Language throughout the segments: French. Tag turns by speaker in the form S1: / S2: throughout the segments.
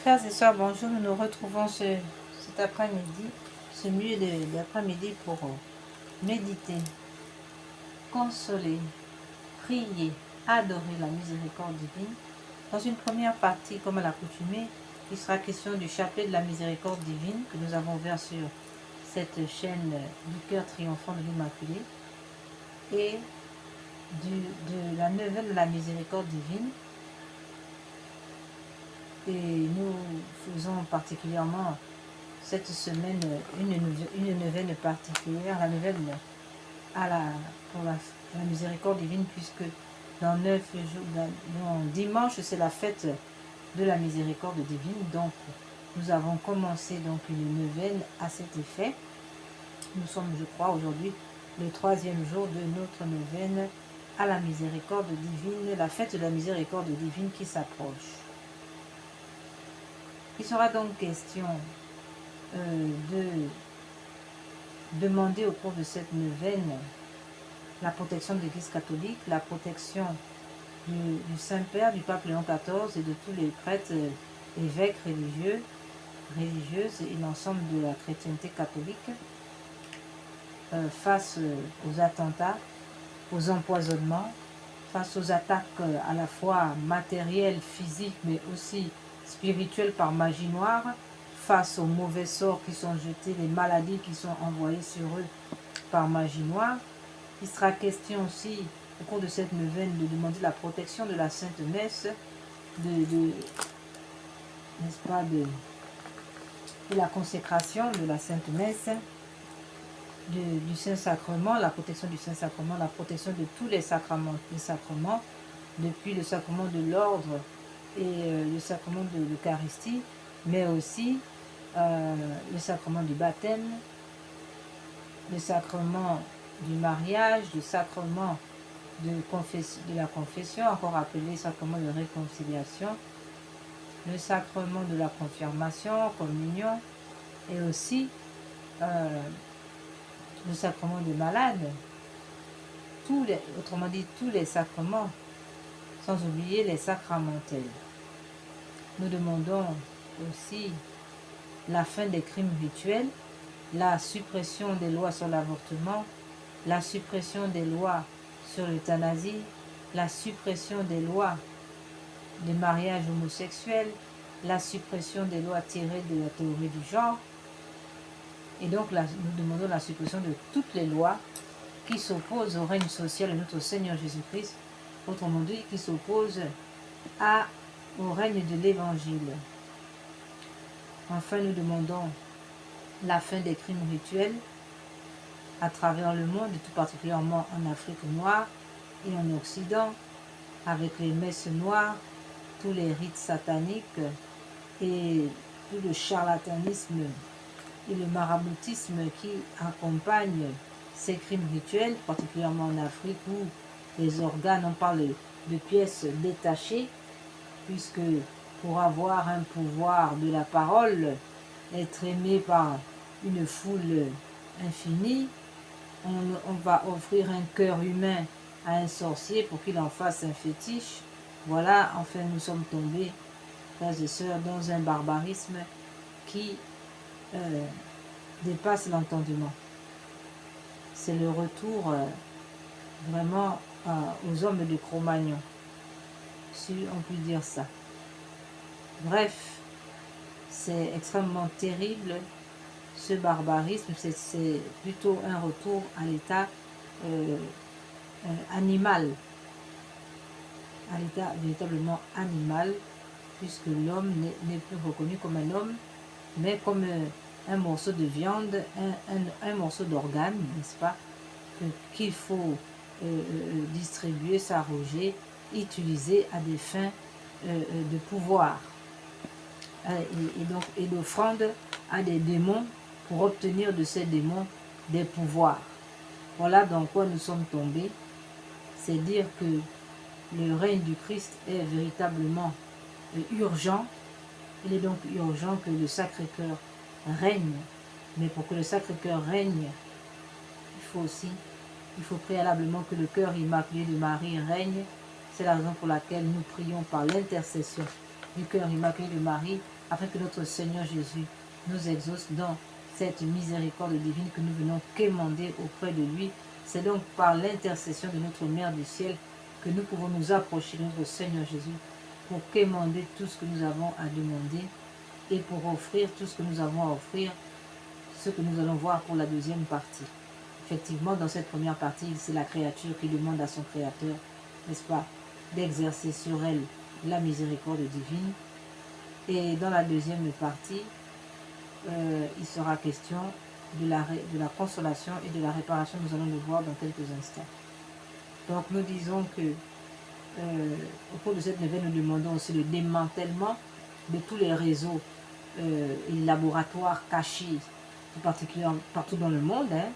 S1: Frères et sœurs, bonjour. Nous nous retrouvons cet après-midi, ce milieu d'après-midi pour méditer, consoler, prier, adorer la miséricorde divine. Dans une première partie, comme à l'accoutumée, il sera question du chapelet de la miséricorde divine que nous avons ouvert sur cette chaîne du cœur triomphant de l'Immaculée et de la neuvaine de la miséricorde divine. Et nous faisons particulièrement cette semaine une neuvaine particulière, la neuvaine pour la miséricorde divine, puisque dans 9 jours, dans dimanche, c'est la fête de la miséricorde divine. Donc, nous avons commencé donc une neuvaine à cet effet. Nous sommes, je crois, aujourd'hui le 3e jour de notre neuvaine à la miséricorde divine, la fête de la miséricorde divine qui s'approche. Il sera donc question de demander au cours de cette neuvaine la protection de l'Église catholique, la protection du Saint-Père, du pape Léon XIV et de tous les prêtres, évêques religieuses et l'ensemble de la chrétienté catholique face aux attentats, aux empoisonnements, face aux attaques à la fois matérielles, physiques, mais aussi spirituelles par magie noire, face aux mauvais sorts qui sont jetés, les maladies qui sont envoyées sur eux par magie noire. Il sera question aussi, au cours de cette neuvaine, de demander la protection de la Sainte Messe, n'est-ce pas, de la consécration de la Sainte Messe, du Saint-Sacrement, la protection du Saint-Sacrement, la protection de tous les sacrements, depuis le sacrement de l'ordre et le sacrement de l'Eucharistie, mais aussi le sacrement du baptême, le sacrement du mariage, le sacrement de la confession, encore appelé sacrement de réconciliation, le sacrement de la confirmation, communion, et aussi le sacrement des malades, autrement dit tous les sacrements, sans oublier les sacramentels. Nous demandons aussi la fin des crimes rituels, la suppression des lois sur l'avortement, la suppression des lois sur l'euthanasie, la suppression des lois des mariages homosexuels, la suppression des lois tirées de la théorie du genre. Et donc nous demandons la suppression de toutes les lois qui s'opposent au règne social de notre Seigneur Jésus-Christ, autrement dit, qui s'opposent au règne de l'Évangile. Enfin, nous demandons la fin des crimes rituels à travers le monde, et tout particulièrement en Afrique noire et en Occident, avec les messes noires, tous les rites sataniques et tout le charlatanisme et le maraboutisme qui accompagnent ces crimes rituels, particulièrement en Afrique où les organes, on parle de pièces détachées, puisque pour avoir un pouvoir de la parole, être aimé par une foule infinie, on va offrir un cœur humain à un sorcier pour qu'il en fasse un fétiche. Voilà, enfin nous sommes tombés, frères et sœurs, dans un barbarisme qui dépasse l'entendement. C'est le retour vraiment aux hommes de Cro-Magnon, si on peut dire ça. Bref, c'est extrêmement terrible ce barbarisme, c'est plutôt un retour à l'état animal, à l'état véritablement animal, puisque l'homme n'est plus reconnu comme un homme, mais comme un morceau de viande, un morceau d'organe, n'est-ce pas, qu'il faut distribuer, s'arroger, utiliser à des fins de pouvoir, et d'offrande à des démons pour obtenir de ces démons des pouvoirs. Voilà dans quoi nous sommes tombés. C'est dire que le règne du Christ est véritablement urgent. Il est donc urgent que le Sacré-Cœur règne. Mais pour que le Sacré-Cœur règne, il faut préalablement que le cœur immaculé de Marie règne. C'est la raison pour laquelle nous prions par l'intercession du cœur immaculé de Marie afin que notre Seigneur Jésus nous exauce dans cette miséricorde divine que nous venons quémander auprès de lui. C'est donc par l'intercession de notre Mère du ciel que nous pouvons nous approcher de notre Seigneur Jésus pour quémander tout ce que nous avons à demander et pour offrir tout ce que nous avons à offrir, ce que nous allons voir pour la deuxième partie. Effectivement, dans cette première partie, c'est la créature qui demande à son Créateur, n'est-ce pas, d'exercer sur elle la miséricorde divine. Et dans la deuxième partie, il sera question de la consolation et de la réparation. Nous allons le voir dans quelques instants. Donc nous disons que au cours de cette neuvaine, nous demandons aussi le démantèlement de tous les réseaux et laboratoires cachés, tout particulièrement partout dans le monde, hein,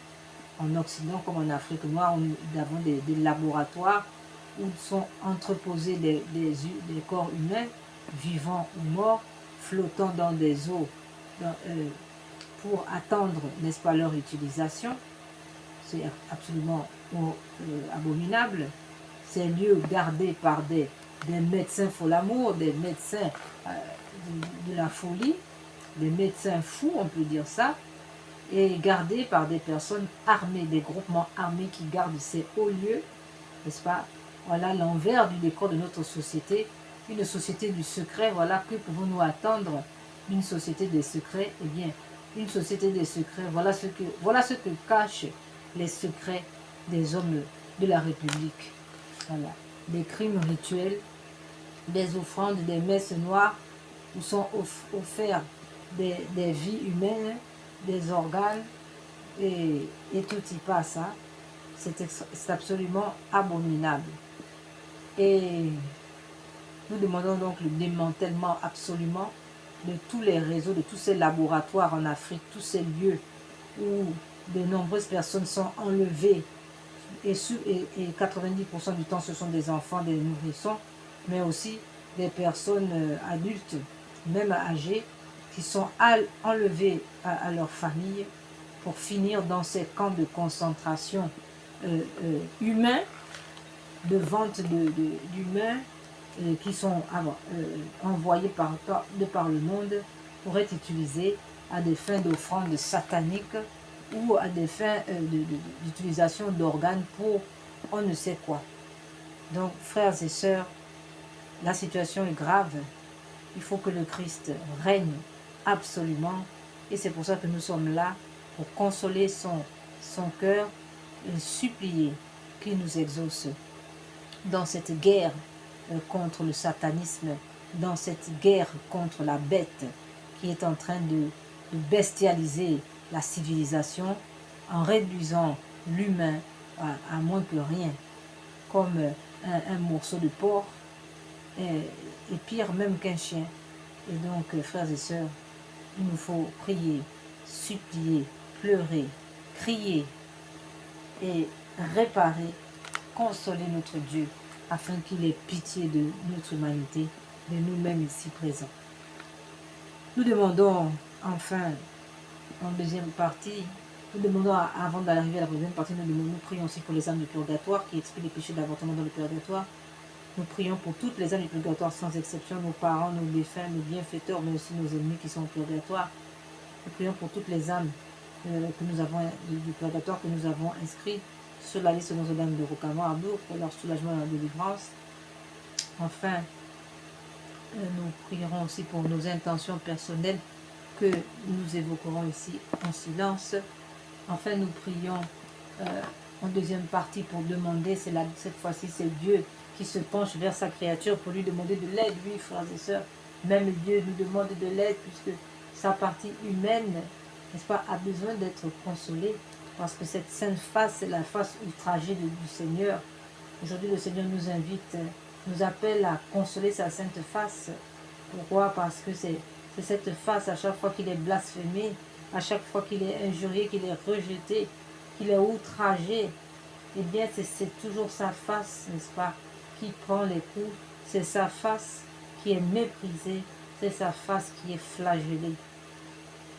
S1: en Occident comme en Afrique noire. Nous avons des laboratoires où sont entreposés des corps humains, vivants ou morts, flottant dans des eaux pour attendre, n'est-ce pas, leur utilisation. C'est absolument abominable. Ces lieux gardés par des médecins faux l'amour, des médecins de la folie, des médecins fous, on peut dire ça, et gardés par des personnes armées, des groupements armés qui gardent ces hauts lieux, n'est-ce pas? Voilà l'envers du décor de notre société, une société du secret. Voilà, que pouvons-nous attendre d'une société des secrets? Eh bien, une société des secrets, voilà ce que cachent les secrets des hommes de la République. Voilà, des crimes rituels, des offrandes, des messes noires où sont offerts des vies humaines, des organes, et tout y passe. Hein. C'est absolument abominable. Et nous demandons donc le démantèlement absolument de tous les réseaux, de tous ces laboratoires en Afrique, tous ces lieux où de nombreuses personnes sont enlevées. Et 90% du temps, ce sont des enfants, des nourrissons, mais aussi des personnes adultes, même âgées, qui sont enlevées à leur famille pour finir dans ces camps de concentration humains, de vente d'humains qui sont envoyés de par le monde pour être utilisés à des fins d'offrande satanique ou à des fins d'utilisation d'organes pour on ne sait quoi. Donc, frères et sœurs, la situation est grave. Il faut que le Christ règne absolument. Et c'est pour ça que nous sommes là, pour consoler son cœur et supplier qu'il nous exauce dans cette guerre contre le satanisme, dans cette guerre contre la bête qui est en train de bestialiser la civilisation en réduisant l'humain à moins que rien, comme un morceau de porc et pire même qu'un chien. Et donc, frères et sœurs, il nous faut prier, supplier, pleurer, crier et réparer, consoler notre Dieu afin qu'il ait pitié de notre humanité, de nous-mêmes ici présents. Nous demandons enfin, en deuxième partie, nous demandons avant d'arriver à la deuxième partie, nous prions aussi pour les âmes du purgatoire qui expient les péchés d'avortement dans le purgatoire. Nous prions pour toutes les âmes du purgatoire sans exception, nos parents, nos défunts, nos bienfaiteurs, mais aussi nos ennemis qui sont au purgatoire. Nous prions pour toutes les âmes que nous avons du purgatoire que nous avons inscrits sur la liste de nos dames de Rocama Arbour pour leur soulagement et leur délivrance. Enfin, nous prierons aussi pour nos intentions personnelles que nous évoquerons ici en silence. Enfin, nous prions en deuxième partie pour demander, cette fois-ci c'est Dieu qui se penche vers sa créature pour lui demander de l'aide, lui, frères et sœurs. Même Dieu nous demande de l'aide puisque sa partie humaine, n'est-ce pas, a besoin d'être consolée parce que cette sainte face, c'est la face outragée du Seigneur. Aujourd'hui, le Seigneur nous invite, nous appelle à consoler sa sainte face. Pourquoi? Parce que c'est cette face, à chaque fois qu'il est blasphémé, à chaque fois qu'il est injurié, qu'il est rejeté, qu'il est outragé, eh bien, c'est toujours sa face, n'est-ce pas, qui prend les coups. C'est sa face qui est méprisée, c'est sa face qui est flagellée.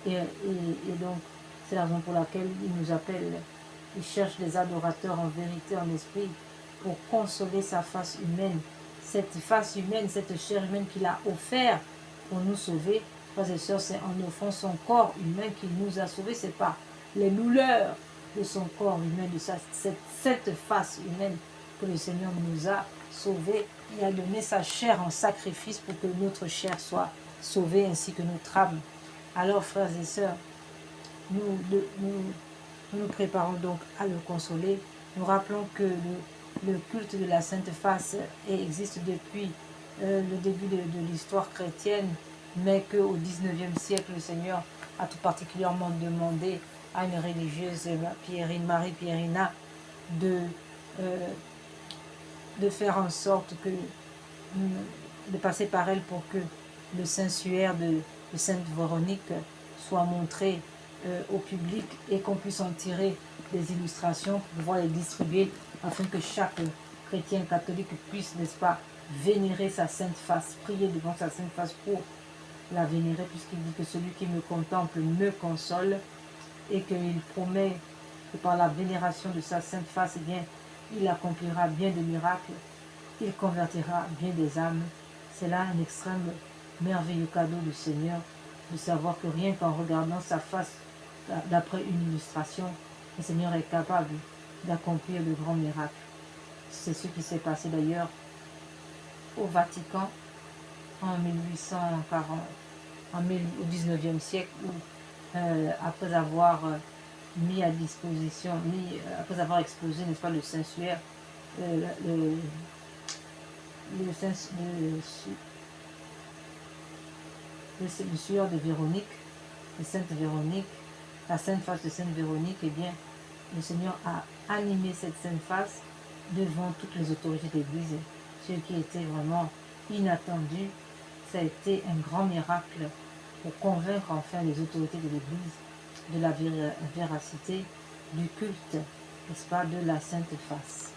S1: Et donc, c'est la raison pour laquelle il nous appelle. Il cherche des adorateurs en vérité, en esprit, pour consoler sa face humaine. Cette face humaine, cette chair humaine qu'il a offert pour nous sauver. Frères et sœurs, c'est en offrant son corps humain qu'il nous a sauvés. Ce n'est pas les douleurs de son corps humain, de cette face humaine que le Seigneur nous a sauvés. Il a donné sa chair en sacrifice pour que notre chair soit sauvée ainsi que notre âme. Alors, frères et sœurs, nous préparons donc à le consoler. Nous rappelons que le culte de la Sainte Face existe depuis le début de l'histoire chrétienne, mais qu'au XIXe siècle, le Seigneur a tout particulièrement demandé à une religieuse, Marie Pierrina, de faire en sorte que de passer par elle pour que le Saint-Suaire de Sainte Véronique soit montré au public et qu'on puisse en tirer des illustrations pour pouvoir les distribuer afin que chaque chrétien catholique puisse, n'est-ce pas, vénérer sa sainte face, prier devant sa sainte face pour la vénérer, puisqu'il dit que celui qui me contemple me console et qu'il promet que par la vénération de sa sainte face, eh bien, il accomplira bien des miracles, il convertira bien des âmes. C'est là un extrême merveilleux cadeau du Seigneur, de savoir que rien qu'en regardant sa face d'après une illustration, le Seigneur est capable d'accomplir de grands miracles. C'est ce qui s'est passé d'ailleurs au Vatican en 1840, au 19e siècle, où après avoir mis à disposition, après avoir exposé, n'est-ce pas, le Saint-Suaire, le suaire de Véronique, de Sainte Véronique, la Sainte Face de Sainte Véronique, eh bien, le Seigneur a animé cette Sainte Face devant toutes les autorités de l'Église, ce qui était vraiment inattendu. Ça a été un grand miracle pour convaincre enfin les autorités de l'Église de la véracité du culte, n'est-ce pas, de la Sainte Face.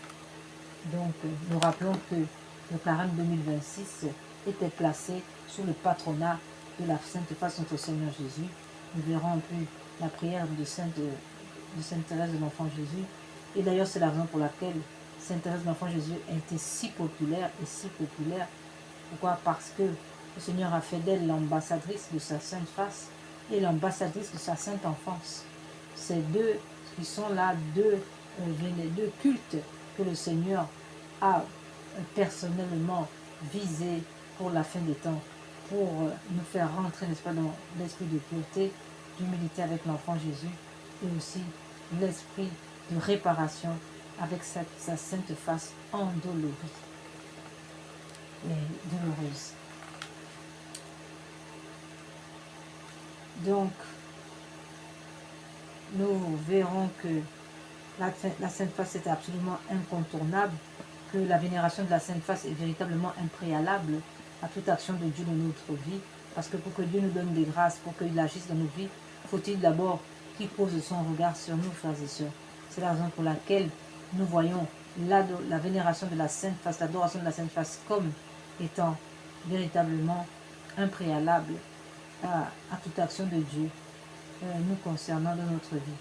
S1: Donc, nous rappelons que le carême 2026 était placé sous le patronat de la Sainte Face notre Seigneur Jésus. Nous verrons un peu la prière de Sainte Thérèse de l'Enfant Jésus. Et d'ailleurs, c'est la raison pour laquelle Sainte Thérèse de l'Enfant Jésus a été si populaire et si populaire. Pourquoi? Parce que le Seigneur a fait d'elle l'ambassadrice de sa Sainte Face et l'ambassadrice de sa Sainte Enfance. Ces deux qui sont là, deux cultes que le Seigneur a personnellement visé pour la fin des temps, pour nous faire rentrer, n'est-ce pas, dans l'esprit de pureté, d'humilité avec l'enfant Jésus, et aussi l'esprit de réparation avec sa sainte face endolorie et douloureuse. Donc, nous verrons que la Sainte Face est absolument incontournable, que la vénération de la Sainte Face est véritablement impréalable à toute action de Dieu dans notre vie, parce que pour que Dieu nous donne des grâces, pour qu'il agisse dans nos vies, faut-il d'abord qu'il pose son regard sur nous, frères et sœurs. C'est la raison pour laquelle nous voyons la vénération de la Sainte Face, l'adoration de la Sainte Face comme étant véritablement impréalable à toute action de Dieu nous concernant dans notre vie.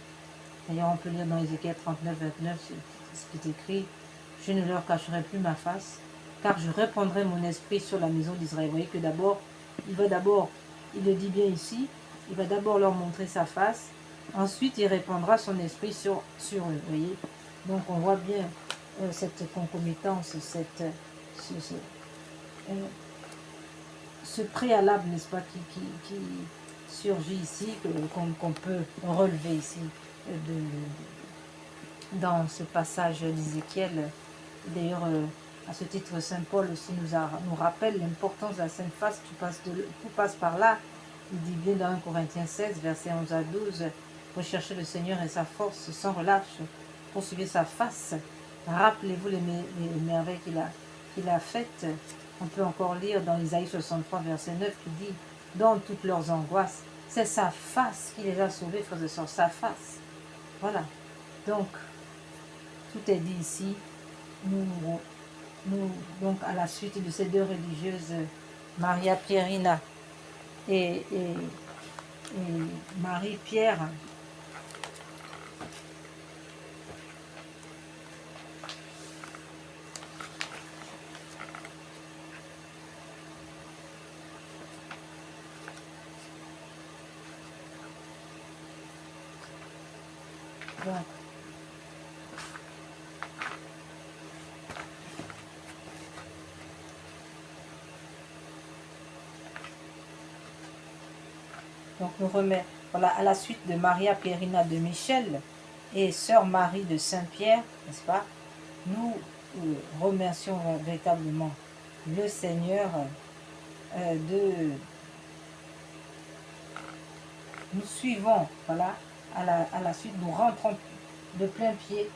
S1: D'ailleurs, on peut lire dans Ézéchiel 39, 29, ce qui est écrit: je ne leur cacherai plus ma face, car je répandrai mon esprit sur la maison d'Israël. Vous voyez que il le dit bien ici, il va d'abord leur montrer sa face, ensuite il répandra son esprit sur eux. Vous voyez, donc on voit bien cette concomitance, ce préalable, n'est-ce pas, qui surgit ici, qu'on peut relever ici dans ce passage d'Ézéchiel. D'ailleurs, à ce titre, Saint Paul aussi nous rappelle l'importance de la Sainte Face. Tout passe par là. Il dit bien dans 1 Corinthiens 16, versets 11 à 12, recherchez le Seigneur et sa force sans relâche, poursuivez sa face. Rappelez-vous les merveilles qu'il a faites. On peut encore lire dans Isaïe 63, verset 9, qui dit: dans toutes leurs angoisses, c'est sa face qui les a sauvés, frères et sœurs, sa face. Voilà. Donc, tout est dit ici. Donc, à la suite de ces deux religieuses, Maria Pierrina et Marie-Pierre, Donc nous remet, voilà, à la suite de Maria Périna de Michel et Sœur Marie de Saint-Pierre, n'est-ce pas? Nous remercions véritablement le Seigneur de nous suivons, voilà, à la suite, nous rentrons de plein pied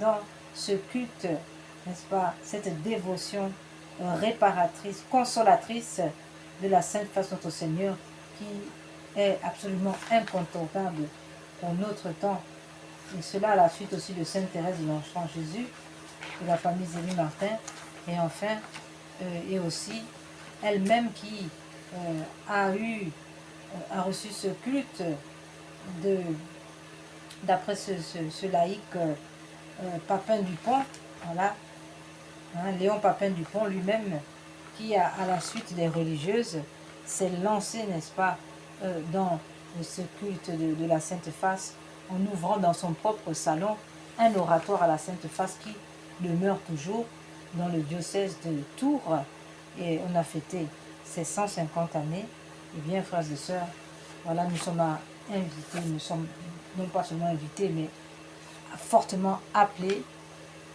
S1: dans ce culte, n'est-ce pas, cette dévotion réparatrice, consolatrice de la Sainte Face notre Seigneur, qui est absolument incontournable pour notre temps. Et cela à la suite aussi de Sainte Thérèse de l'Enfant Jésus, de la famille Zélie Martin, et enfin, et aussi elle-même qui a reçu ce culte d'après ce laïc Papin Dupont, voilà, hein, Léon Papin Dupont lui-même, qui à la suite des religieuses s'est lancé, n'est-ce pas, dans ce culte de la Sainte Face, en ouvrant dans son propre salon un oratoire à la Sainte Face qui demeure toujours dans le diocèse de Tours, et on a fêté ses 150 années. Et bien, frères et sœurs, voilà, nous sommes invités, nous sommes non pas seulement invités, mais fortement appelés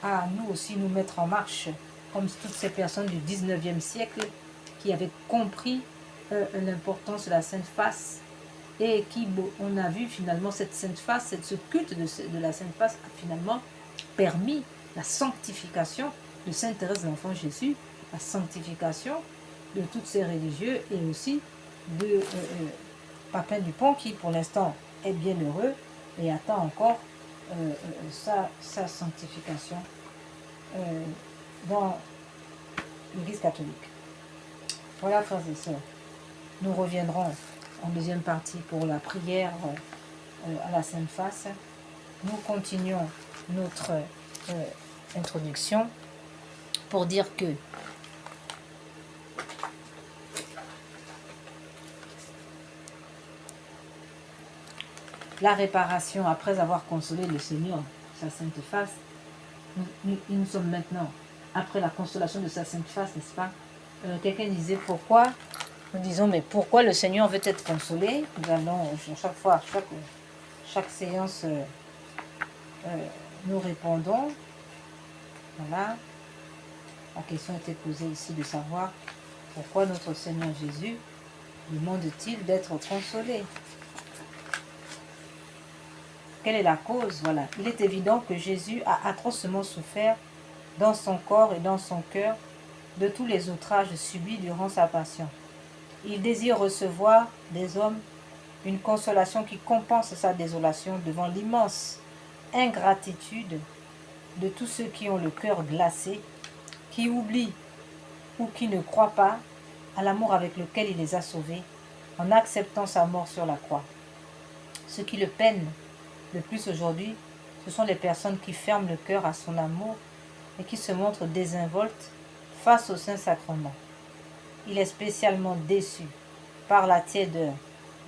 S1: à nous aussi nous mettre en marche, comme toutes ces personnes du 19e siècle qui avaient compris l'importance de la Sainte Face, et qui, on a vu finalement cette Sainte Face, ce culte de la Sainte Face a finalement permis la sanctification de Sainte Thérèse de l'Enfant Jésus, la sanctification de tous ces religieux, et aussi de Papin Dupont, qui pour l'instant est bien heureux et attend encore sa sanctification dans l'Église catholique. Voilà, frères et sœurs, nous reviendrons en deuxième partie pour la prière à la Sainte Face. Nous continuons notre introduction pour dire que la réparation, après avoir consolé le Seigneur, sa Sainte Face, nous sommes maintenant, après la consolation de sa Sainte Face, n'est-ce pas? Quelqu'un disait pourquoi, nous disons, mais pourquoi le Seigneur veut être consolé? Nous allons, chaque fois, chaque séance, nous répondons. Voilà. La question était posée ici de savoir pourquoi notre Seigneur Jésus demande-t-il d'être consolé? Quelle est la cause? Voilà. Il est évident que Jésus a atrocement souffert dans son corps et dans son cœur de tous les outrages subis durant sa passion. Il désire recevoir des hommes une consolation qui compense sa désolation devant l'immense ingratitude de tous ceux qui ont le cœur glacé, qui oublient ou qui ne croient pas à l'amour avec lequel il les a sauvés en acceptant sa mort sur la croix. Ce qui le peine le plus aujourd'hui, ce sont les personnes qui ferment le cœur à son amour et qui se montrent désinvoltes face au Saint-Sacrement. Il est spécialement déçu par la tiédeur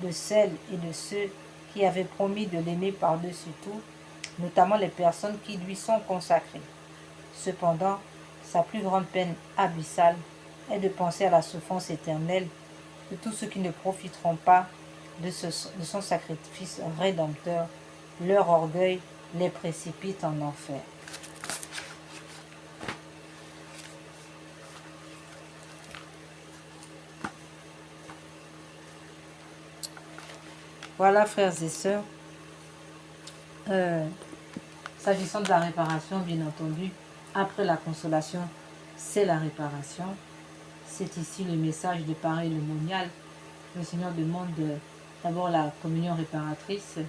S1: de celles et de ceux qui avaient promis de l'aimer par-dessus tout, notamment les personnes qui lui sont consacrées. Cependant, sa plus grande peine abyssale est de penser à la souffrance éternelle de tous ceux qui ne profiteront pas de son sacrifice rédempteur. Leur orgueil les précipite en enfer. Voilà, frères et sœurs, s'agissant de la réparation, bien entendu, après la consolation, c'est la réparation. C'est ici le message de pareil le monial. Le Seigneur demande d'abord la communion réparatrice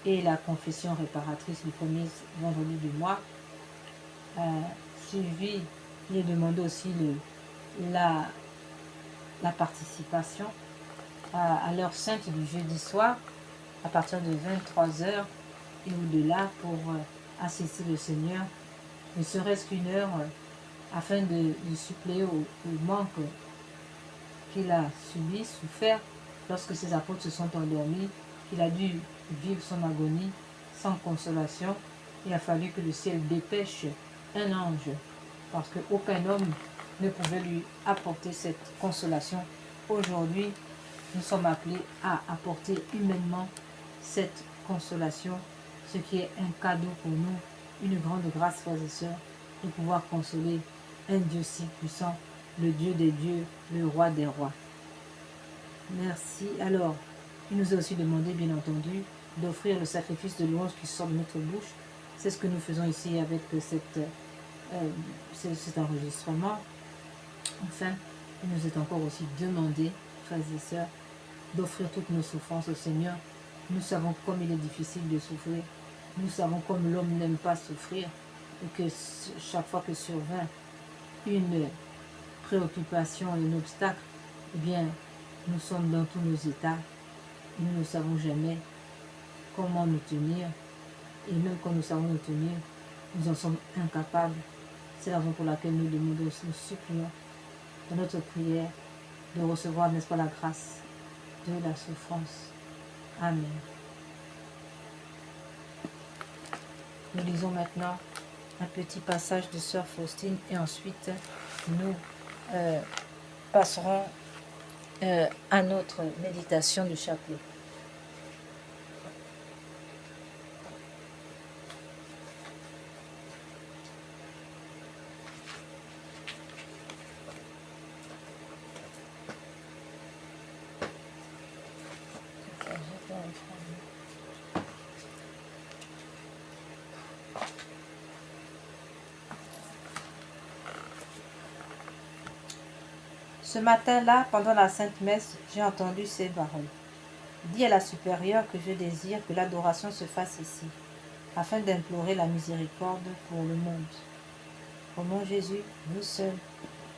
S1: et la confession réparatrice le premier vendredi du mois. Suivi, il est demandé aussi la participation à l'heure sainte du jeudi soir, à partir de 23h et au-delà, pour assister le Seigneur, ne serait-ce qu'une heure, afin de suppléer au manque qu'il a subi, souffert, lorsque ses apôtres se sont endormis, qu'il a dû vivre son agonie sans consolation, il a fallu que le ciel dépêche un ange, parce qu'aucun homme ne pouvait lui apporter cette consolation. Aujourd'hui, nous sommes appelés à apporter humainement cette consolation, ce qui est un cadeau pour nous, une grande grâce, frères et sœurs, de pouvoir consoler un Dieu si puissant, le Dieu des dieux, le roi des rois. Merci. Alors, il nous a aussi demandé, bien entendu, d'offrir le sacrifice de louange qui sort de notre bouche. C'est ce que nous faisons ici avec cet enregistrement. Enfin, il nous est encore aussi demandé, frères et sœurs, d'offrir toutes nos souffrances au Seigneur. Nous savons comme il est difficile de souffrir. Nous savons comme l'homme n'aime pas souffrir. Et que chaque fois que survint une préoccupation, un obstacle, eh bien, nous sommes dans tous nos états. Et nous ne savons jamais comment nous tenir. Et même quand nous savons nous tenir, nous en sommes incapables. C'est la raison pour laquelle nous demandons, nous supplions dans notre prière de recevoir, n'est-ce pas, la grâce de la souffrance. Amen. Nous lisons maintenant un petit passage de Sœur Faustine et ensuite nous passerons à notre méditation du chapelet. Ce matin-là, pendant la Sainte Messe, j'ai entendu ces paroles. Dis à la supérieure que je désire que l'adoration se fasse ici, afin d'implorer la miséricorde pour le monde. Ô mon Jésus, vous seul,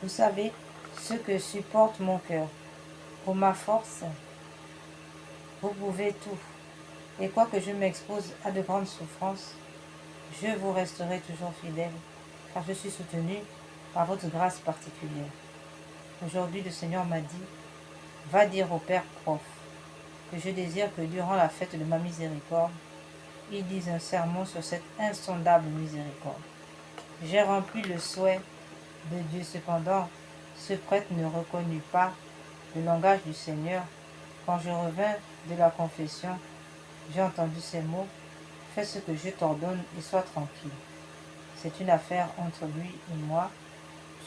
S1: vous savez ce que supporte mon cœur. Pour ma force, vous pouvez tout. Et quoique je m'expose à de grandes souffrances, je vous resterai toujours fidèle, car je suis soutenu par votre grâce particulière. Aujourd'hui, le Seigneur m'a dit, va dire au Père Prof que je désire que durant la fête de ma miséricorde, il dise un sermon sur cette insondable miséricorde. J'ai rempli le souhait de Dieu, cependant, ce prêtre ne reconnut pas le langage du Seigneur. Quand je revins de la confession, j'ai entendu ces mots, fais ce que je t'ordonne et sois tranquille. C'est une affaire entre lui et moi,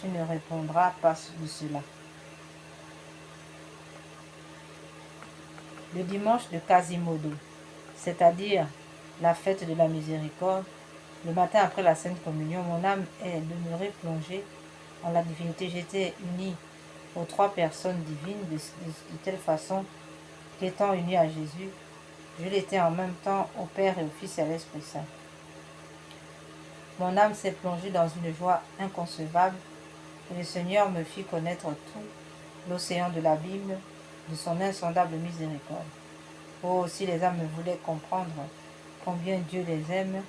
S1: tu ne répondras pas de cela. Le dimanche de Quasimodo, c'est-à-dire la fête de la miséricorde, le matin après la Sainte Communion, mon âme est demeurée plongée en la divinité. J'étais unie aux trois personnes divines de telle façon qu'étant unie à Jésus, je l'étais en même temps au Père et au Fils et à l'Esprit Saint. Mon âme s'est plongée dans une joie inconcevable et le Seigneur me fit connaître tout l'océan de l'abîme de son insondable miséricorde. Oh, si les âmes voulaient comprendre combien Dieu les aime,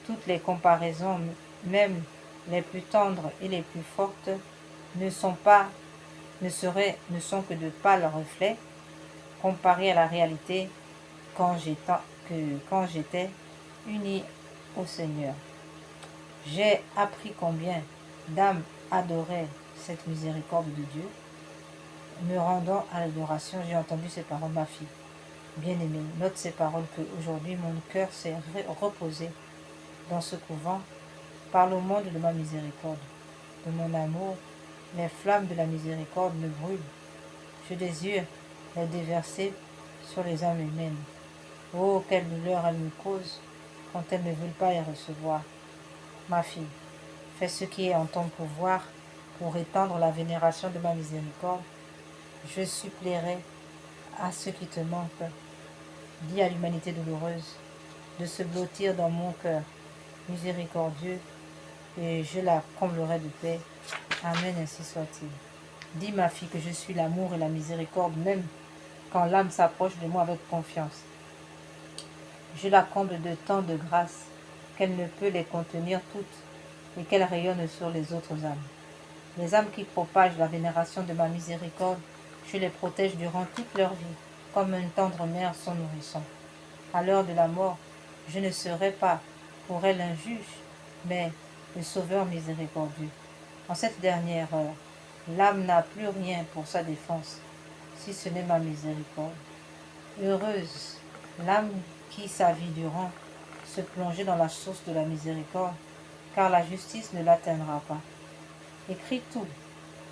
S1: toutes les comparaisons, même les plus tendres et les plus fortes, ne sont que de pâles reflets comparés à la réalité quand j'étais unie au Seigneur. J'ai appris combien d'âmes adoraient cette miséricorde de Dieu. Me rendant à l'adoration, j'ai entendu ces paroles, ma fille. Bien-aimée, note ces paroles que aujourd'hui mon cœur s'est reposé dans ce couvent. Parle au monde de ma miséricorde, de mon amour. Les flammes de la miséricorde me brûlent. Je désire les déverser sur les âmes humaines. Oh, quelle douleur elles me causent quand elles ne veulent pas y recevoir. Ma fille, fais ce qui est en ton pouvoir pour étendre la vénération de ma miséricorde. Je supplierai à ceux qui te manquent. Dis à l'humanité douloureuse de se blottir dans mon cœur miséricordieux et je la comblerai de paix. Amen, ainsi soit-il. Dis, ma fille, que je suis l'amour et la miséricorde, même quand l'âme s'approche de moi avec confiance. Je la comble de tant de grâce qu'elle ne peut les contenir toutes et qu'elle rayonne sur les autres âmes. Les âmes qui propagent la vénération de ma miséricorde, je les protège durant toute leur vie, comme une tendre mère son nourrisson. À l'heure de la mort, je ne serai pas pour elle un juge, mais le Sauveur miséricordieux. En cette dernière heure, l'âme n'a plus rien pour sa défense, si ce n'est ma miséricorde. Heureuse l'âme qui, sa vie durant, se plongeait dans la source de la miséricorde, car la justice ne l'atteindra pas. Écris tout,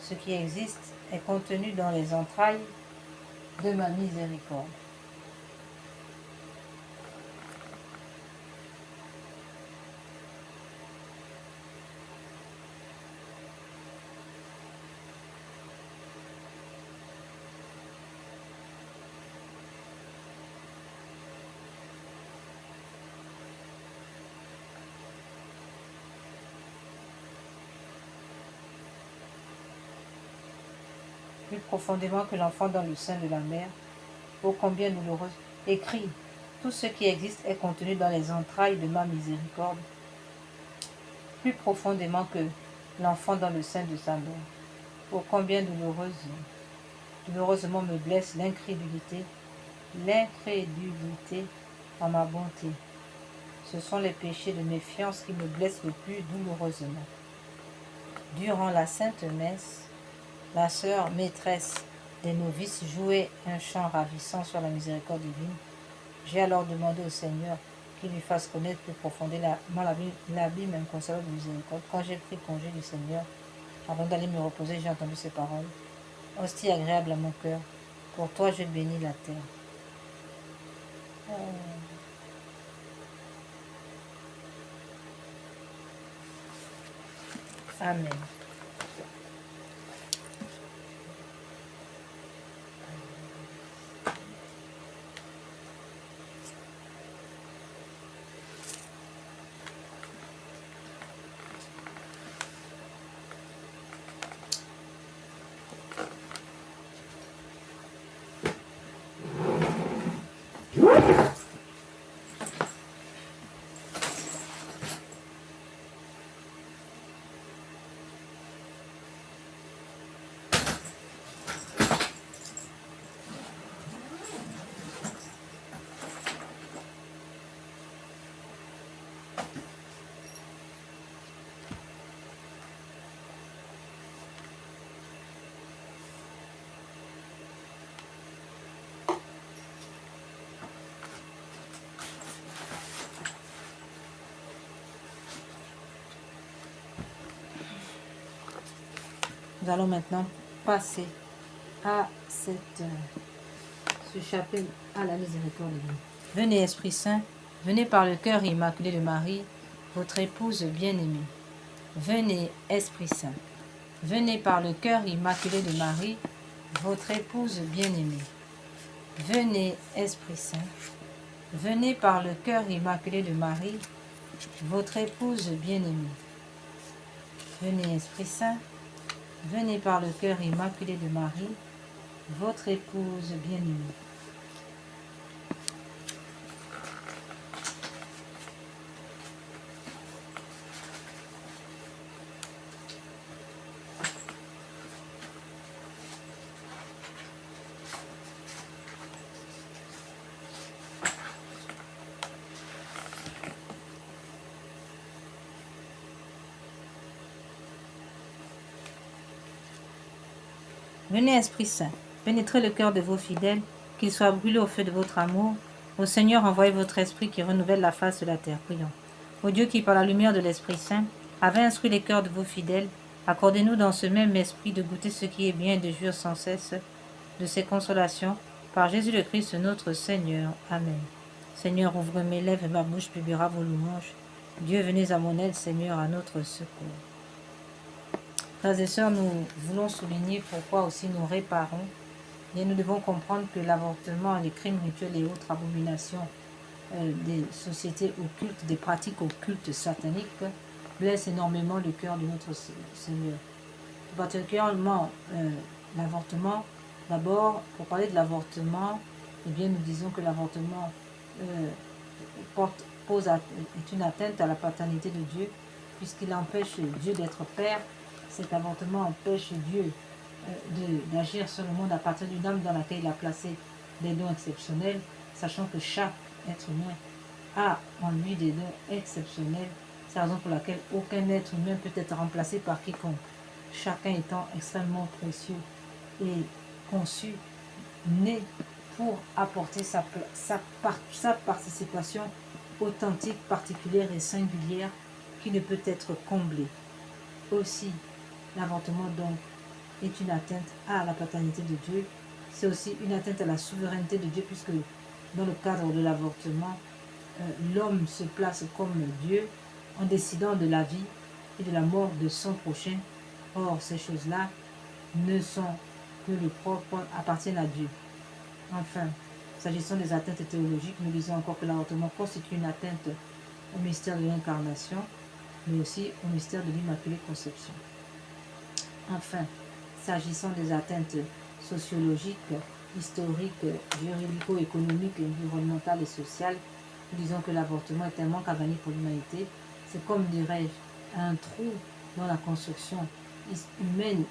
S1: ce qui existe est contenu dans les entrailles de ma miséricorde. Plus profondément que l'enfant dans le sein de la mère, ô combien douloureuse. Écris, tout ce qui existe est contenu dans les entrailles de ma miséricorde, plus profondément que l'enfant dans le sein de sa mère. Ô combien douloureusement me blesse l'incrédulité en ma bonté. Ce sont les péchés de méfiance qui me blessent le plus douloureusement. Durant la sainte messe, la sœur maîtresse des novices jouait un chant ravissant sur la miséricorde divine. J'ai alors demandé au Seigneur qu'il lui fasse connaître plus profondément l'abîme inconsolable de miséricorde. Quand j'ai pris congé du Seigneur, avant d'aller me reposer, j'ai entendu ces paroles. Hostie agréable à mon cœur, pour toi je bénis la terre. Amen. Nous allons maintenant passer à ce chapitre à la miséricorde divine. Venez, Esprit Saint, venez par le cœur immaculé de Marie, votre épouse bien-aimée. Venez, Esprit Saint, venez par le cœur immaculé de Marie, votre épouse bien-aimée. Venez, Esprit Saint, venez par le cœur immaculé de Marie, votre épouse bien-aimée. Venez, Esprit Saint, venez par le cœur immaculé de Marie, votre épouse bien-aimée. Venez, Esprit Saint, pénétrez le cœur de vos fidèles, qu'ils soient brûlés au feu de votre amour. Ô Seigneur, envoyez votre Esprit qui renouvelle la face de la terre. Prions. Ô Dieu qui, par la lumière de l'Esprit Saint, avait instruit les cœurs de vos fidèles, accordez-nous dans ce même esprit de goûter ce qui est bien et de jouir sans cesse de ses consolations. Par Jésus le Christ, notre Seigneur. Amen. Seigneur, ouvre mes lèvres et ma bouche publiera vos louanges. Dieu, venez à mon aide, Seigneur, à notre secours. Frères et sœurs, nous voulons souligner pourquoi aussi nous réparons. Et nous devons comprendre que l'avortement, les crimes rituels et autres abominations des sociétés occultes, des pratiques occultes sataniques, blessent énormément le cœur de notre Seigneur. Tout particulièrement l'avortement. D'abord, pour parler de l'avortement, eh bien, nous disons que l'avortement est une atteinte à la paternité de Dieu, puisqu'il empêche Dieu d'être Père. Cet avortement empêche Dieu d'agir sur le monde à partir d'une âme dans laquelle il a placé des dons exceptionnels, sachant que chaque être humain a en lui des dons exceptionnels. C'est la raison pour laquelle aucun être humain peut être remplacé par quiconque. Chacun étant extrêmement précieux et conçu, né pour apporter sa participation authentique, particulière et singulière qui ne peut être comblée. Aussi, l'avortement donc est une atteinte à la paternité de Dieu. C'est aussi une atteinte à la souveraineté de Dieu puisque dans le cadre de l'avortement, l'homme se place comme Dieu en décidant de la vie et de la mort de son prochain. Or, ces choses-là ne sont que le propre, appartiennent à Dieu. Enfin, s'agissant des atteintes théologiques, nous disons encore que l'avortement constitue une atteinte au mystère de l'incarnation, mais aussi au mystère de l'Immaculée Conception. Enfin, s'agissant des atteintes sociologiques, historiques, juridico-économiques, environnementales et sociales, nous disons que l'avortement est un manque à gagner pour l'humanité. C'est comme, dirais-je, un trou dans la construction humaine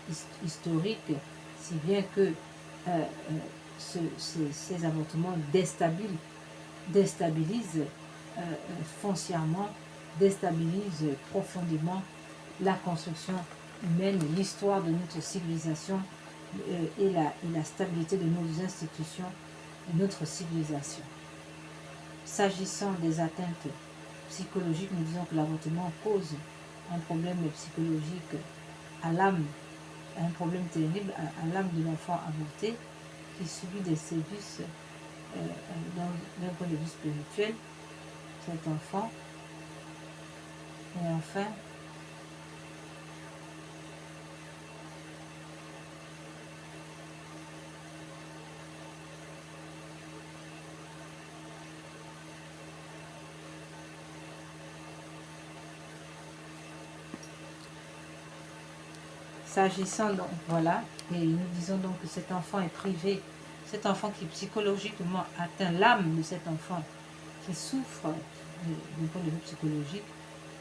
S1: historique, si bien que ces avortements déstabilisent foncièrement, déstabilisent profondément la construction humaine, l'histoire de notre civilisation et la stabilité de nos institutions et notre civilisation. S'agissant des atteintes psychologiques, nous disons que l'avortement cause un problème psychologique à l'âme, un problème terrible à l'âme de l'enfant avorté qui subit des sévices d'un point de vue spirituel, cet enfant. Et enfin, s'agissant donc, voilà, et nous disons donc que cet enfant est privé, cet enfant qui psychologiquement atteint l'âme de cet enfant, qui souffre du point de vue psychologique,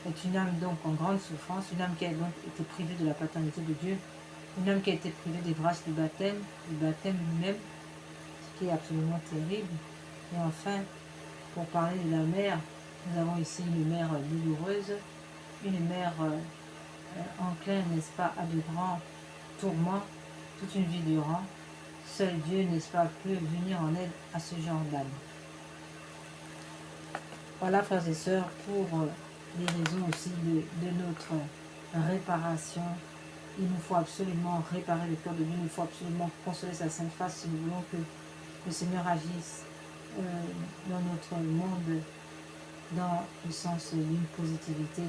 S1: est une âme donc en grande souffrance, une âme qui a donc été privée de la paternité de Dieu, une âme qui a été privée des grâces du baptême lui-même, ce qui est absolument terrible. Et enfin, pour parler de la mère, nous avons ici une mère douloureuse, une mère enclin, n'est-ce pas, à de grands tourments, toute une vie durant. Seul Dieu, n'est-ce pas, peut venir en aide à ce genre d'âme. Voilà, frères et sœurs, pour les raisons aussi de notre réparation. Il nous faut absolument réparer le cœur de Dieu, il nous faut absolument consoler sa sainte face si nous voulons que le Seigneur agisse dans notre monde, dans le sens d'une positivité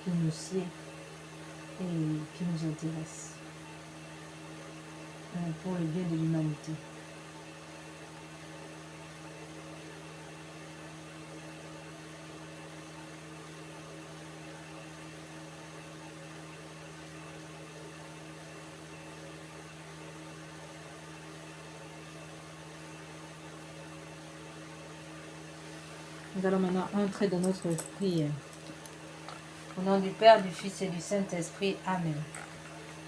S1: qui nous sied et qui nous intéresse pour le bien de l'humanité. Nous allons maintenant entrer dans notre prière. Au nom du Père, du Fils et du Saint-Esprit. Amen.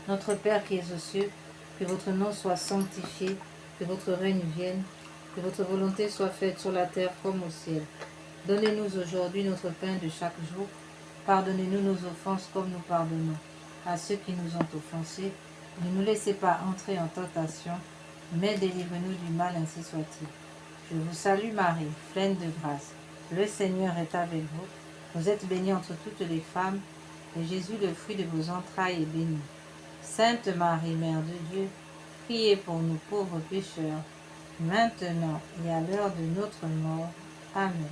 S1: Notre Père qui es aux cieux, que votre nom soit sanctifié, que votre règne vienne, que votre volonté soit faite sur la terre comme au ciel. Donnez-nous aujourd'hui notre pain de chaque jour. Pardonnez-nous nos offenses comme nous pardonnons à ceux qui nous ont offensés. Ne nous laissez pas entrer en tentation, mais délivrez-nous du mal, ainsi soit-il. Je vous salue Marie, pleine de grâce. Le Seigneur est avec vous. Vous êtes bénie entre toutes les femmes, et Jésus, le fruit de vos entrailles, est béni. Sainte Marie, Mère de Dieu, priez pour nous pauvres pécheurs, maintenant et à l'heure de notre mort. Amen.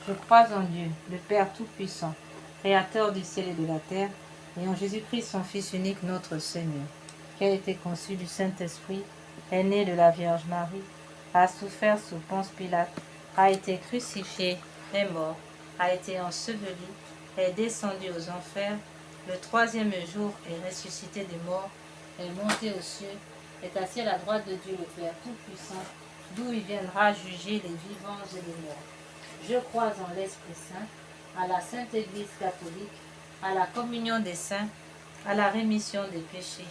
S1: Je crois en Dieu, le Père Tout-Puissant, Créateur du ciel et de la terre, et en Jésus-Christ, son Fils unique, notre Seigneur, qui a été conçu du Saint-Esprit, est né de la Vierge Marie, a souffert sous Ponce Pilate, a été crucifié, est mort, a été enseveli, est descendu aux enfers, le troisième jour est ressuscité des morts, est monté aux cieux, est assis à la droite de Dieu le Père Tout-Puissant, d'où il viendra juger les vivants et les morts. Je crois en l'Esprit Saint, à la Sainte Église catholique, à la communion des saints, à la rémission des péchés,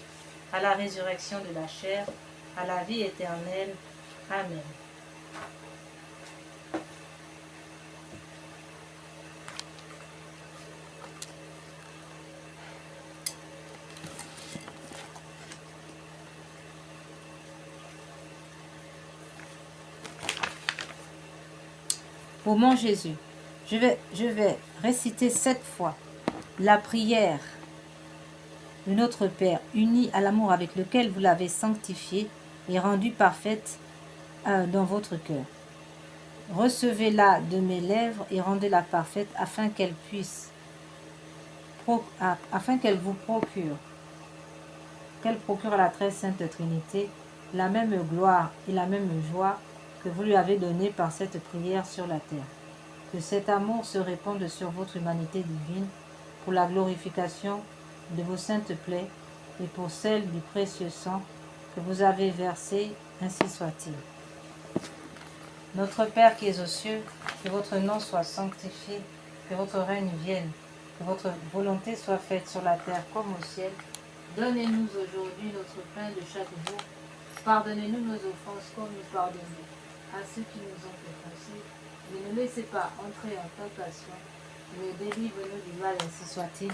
S1: à la résurrection de la chair, à la vie éternelle. Amen. Pour mon Jésus, je vais réciter 7 fois la prière de notre Père, unie à l'amour avec lequel vous l'avez sanctifiée et rendue parfaite dans votre cœur. Recevez-la de mes lèvres et rendez-la parfaite afin qu'elle vous procure à la très sainte Trinité la même gloire et la même joie que vous lui avez donnée par cette prière sur la terre. Que cet amour se répande sur votre humanité divine pour la glorification de vos saintes plaies et pour celle du précieux sang que vous avez versé, ainsi soit-il. Notre Père qui es aux cieux, que votre nom soit sanctifié, que votre règne vienne, que votre volonté soit faite sur la terre comme au ciel. Donnez-nous aujourd'hui notre pain de chaque jour. Pardonnez-nous nos offenses comme nous pardonnons à ceux qui nous ont offensés. Ne nous laissez pas entrer en tentation, mais délivre-nous du mal, ainsi soit-il.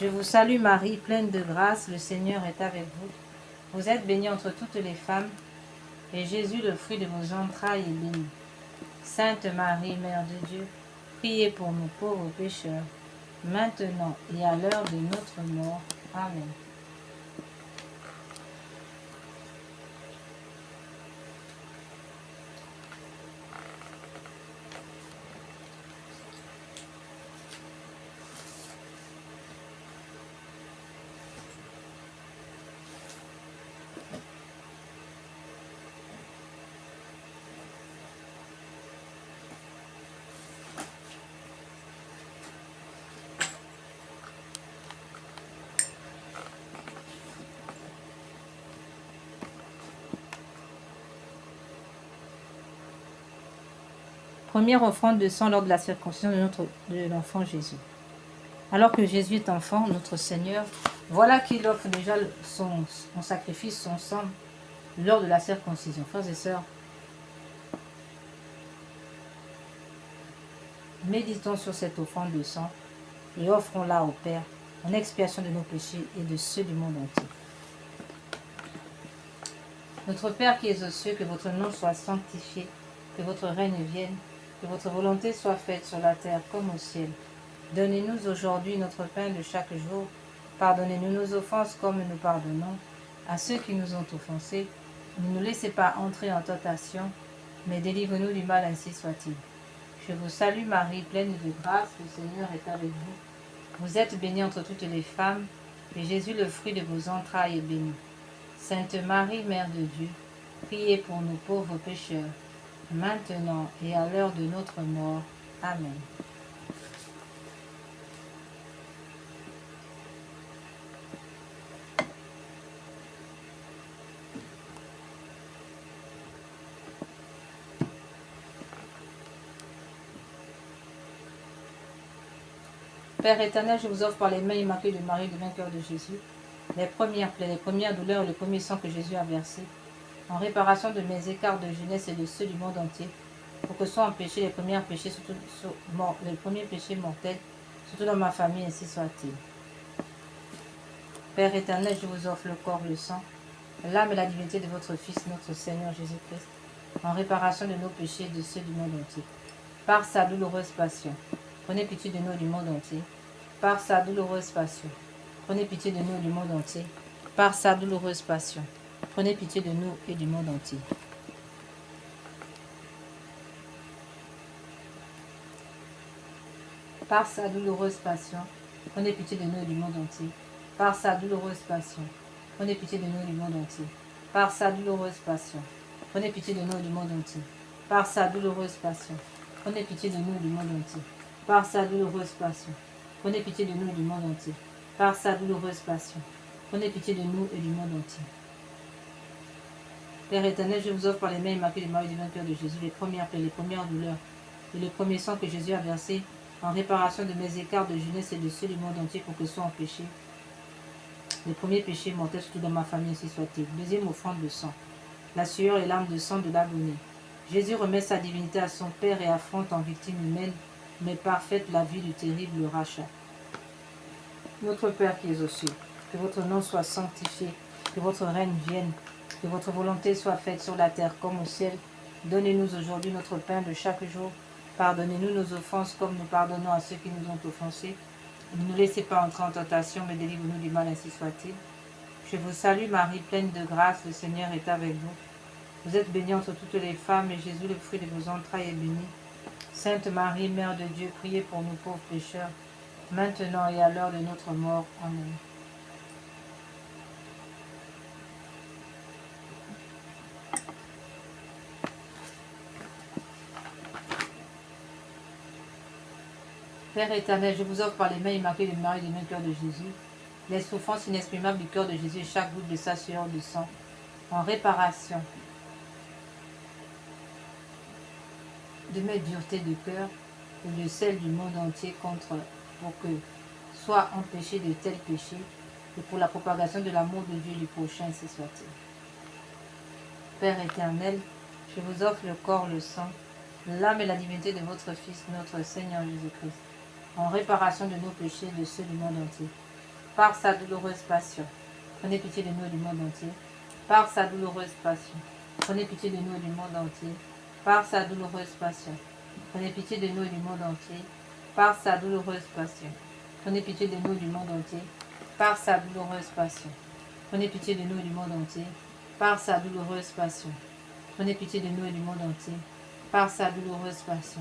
S1: Je vous salue Marie, pleine de grâce, le Seigneur est avec vous. Vous êtes bénie entre toutes les femmes, et Jésus, le fruit de vos entrailles, est béni. Sainte Marie, Mère de Dieu, priez pour nous pauvres pécheurs, maintenant et à l'heure de notre mort. Amen. Première offrande de sang lors de la circoncision de l'enfant Jésus. Alors que Jésus est enfant, notre Seigneur, voilà qu'il offre déjà son sacrifice, son sang, lors de la circoncision. Frères et sœurs, méditons sur cette offrande de sang et offrons-la au Père en expiation de nos péchés et de ceux du monde entier. Notre Père qui es aux cieux, que votre nom soit sanctifié, que votre règne vienne, que votre volonté soit faite sur la terre comme au ciel. Donnez-nous aujourd'hui notre pain de chaque jour. Pardonnez-nous nos offenses comme nous pardonnons à ceux qui nous ont offensés. Ne nous laissez pas entrer en tentation, mais délivre-nous du mal, ainsi soit-il. Je vous salue Marie, pleine de grâce, le Seigneur est avec vous. Vous êtes bénie entre toutes les femmes, et Jésus, le fruit de vos entrailles, est béni. Sainte Marie, Mère de Dieu, priez pour nous pauvres pécheurs, maintenant et à l'heure de notre mort. Amen. Père éternel, je vous offre par les mains immaculées de Marie, du vainqueur de Jésus, les premières plaies, les premières douleurs et le premier sang que Jésus a versé, en réparation de mes écarts de jeunesse et de ceux du monde entier, pour que soient empêchés les premiers péchés, les premiers péchés mortels, surtout dans ma famille, ainsi soit-il. Père éternel, je vous offre le corps, le sang, l'âme et la divinité de votre Fils, notre Seigneur Jésus-Christ, en réparation de nos péchés et de ceux du monde entier. Par sa douloureuse passion, prenez pitié de nous du monde entier. Par sa douloureuse passion, prenez pitié de nous du monde entier. Par sa douloureuse passion, prenez pitié de nous et du monde entier. Par sa douloureuse passion, prenez pitié de nous et du monde entier. Par sa douloureuse passion, prenez pitié de nous et du monde entier. Par sa douloureuse passion, prenez pitié de nous et du monde entier. Par sa douloureuse passion, prenez pitié de nous et du monde entier. Par sa douloureuse passion, prenez pitié de nous et du monde entier. Par sa douloureuse passion, prenez pitié de nous et du monde entier. Père éternel, je vous offre par les mains immaculées de Marie du vainqueur de Jésus les premières plaies, les premières douleurs et le premier sang que Jésus a versé en réparation de mes écarts de jeunesse et de ceux du monde entier pour que soient empêchés les premiers péchés mortels, surtout dans ma famille, ainsi soit-il. Deuxième offrande de sang, la sueur et l'âme de sang de l'abonné. Jésus remet sa divinité à son Père et affronte en victime humaine, mais parfaite, la vie du terrible rachat. Notre Père qui es aux cieux, que votre nom soit sanctifié, que votre règne vienne, que votre volonté soit faite sur la terre comme au ciel. Donnez-nous aujourd'hui notre pain de chaque jour. Pardonnez-nous nos offenses comme nous pardonnons à ceux qui nous ont offensés. Ne nous laissez pas entrer en tentation, mais délivre-nous du mal, ainsi soit-il. Je vous salue Marie, pleine de grâce, le Seigneur est avec vous. Vous êtes bénie entre toutes les femmes, et Jésus, le fruit de vos entrailles, est béni. Sainte Marie, Mère de Dieu, priez pour nous pauvres pécheurs, maintenant et à l'heure de notre mort. Amen. Père éternel, je vous offre par les mains immaculées de Marie du vainqueur de Jésus, les souffrances inexprimables du cœur de Jésus et chaque goutte de sa sueur de sang, en réparation de mes duretés de cœur et de celles du monde entier pour que soient empêchés de tels péchés et pour la propagation de l'amour de Dieu du prochain, ainsi soit-il. Père éternel, je vous offre le corps, le sang, l'âme et la divinité de votre Fils, notre Seigneur Jésus-Christ, en réparation de nos péchés et de ceux du monde entier. Par sa douloureuse passion, prenez pitié de nous et du monde entier. Par sa douloureuse passion, prenez pitié de nous et du monde entier. Par sa douloureuse passion, prenez pitié de nous et du monde entier. Par sa douloureuse passion, prenez pitié de nous et du monde entier. Par sa douloureuse passion, prenez pitié de nous et du monde entier. Par sa douloureuse passion, prenez pitié de nous et du monde entier. Par sa douloureuse passion,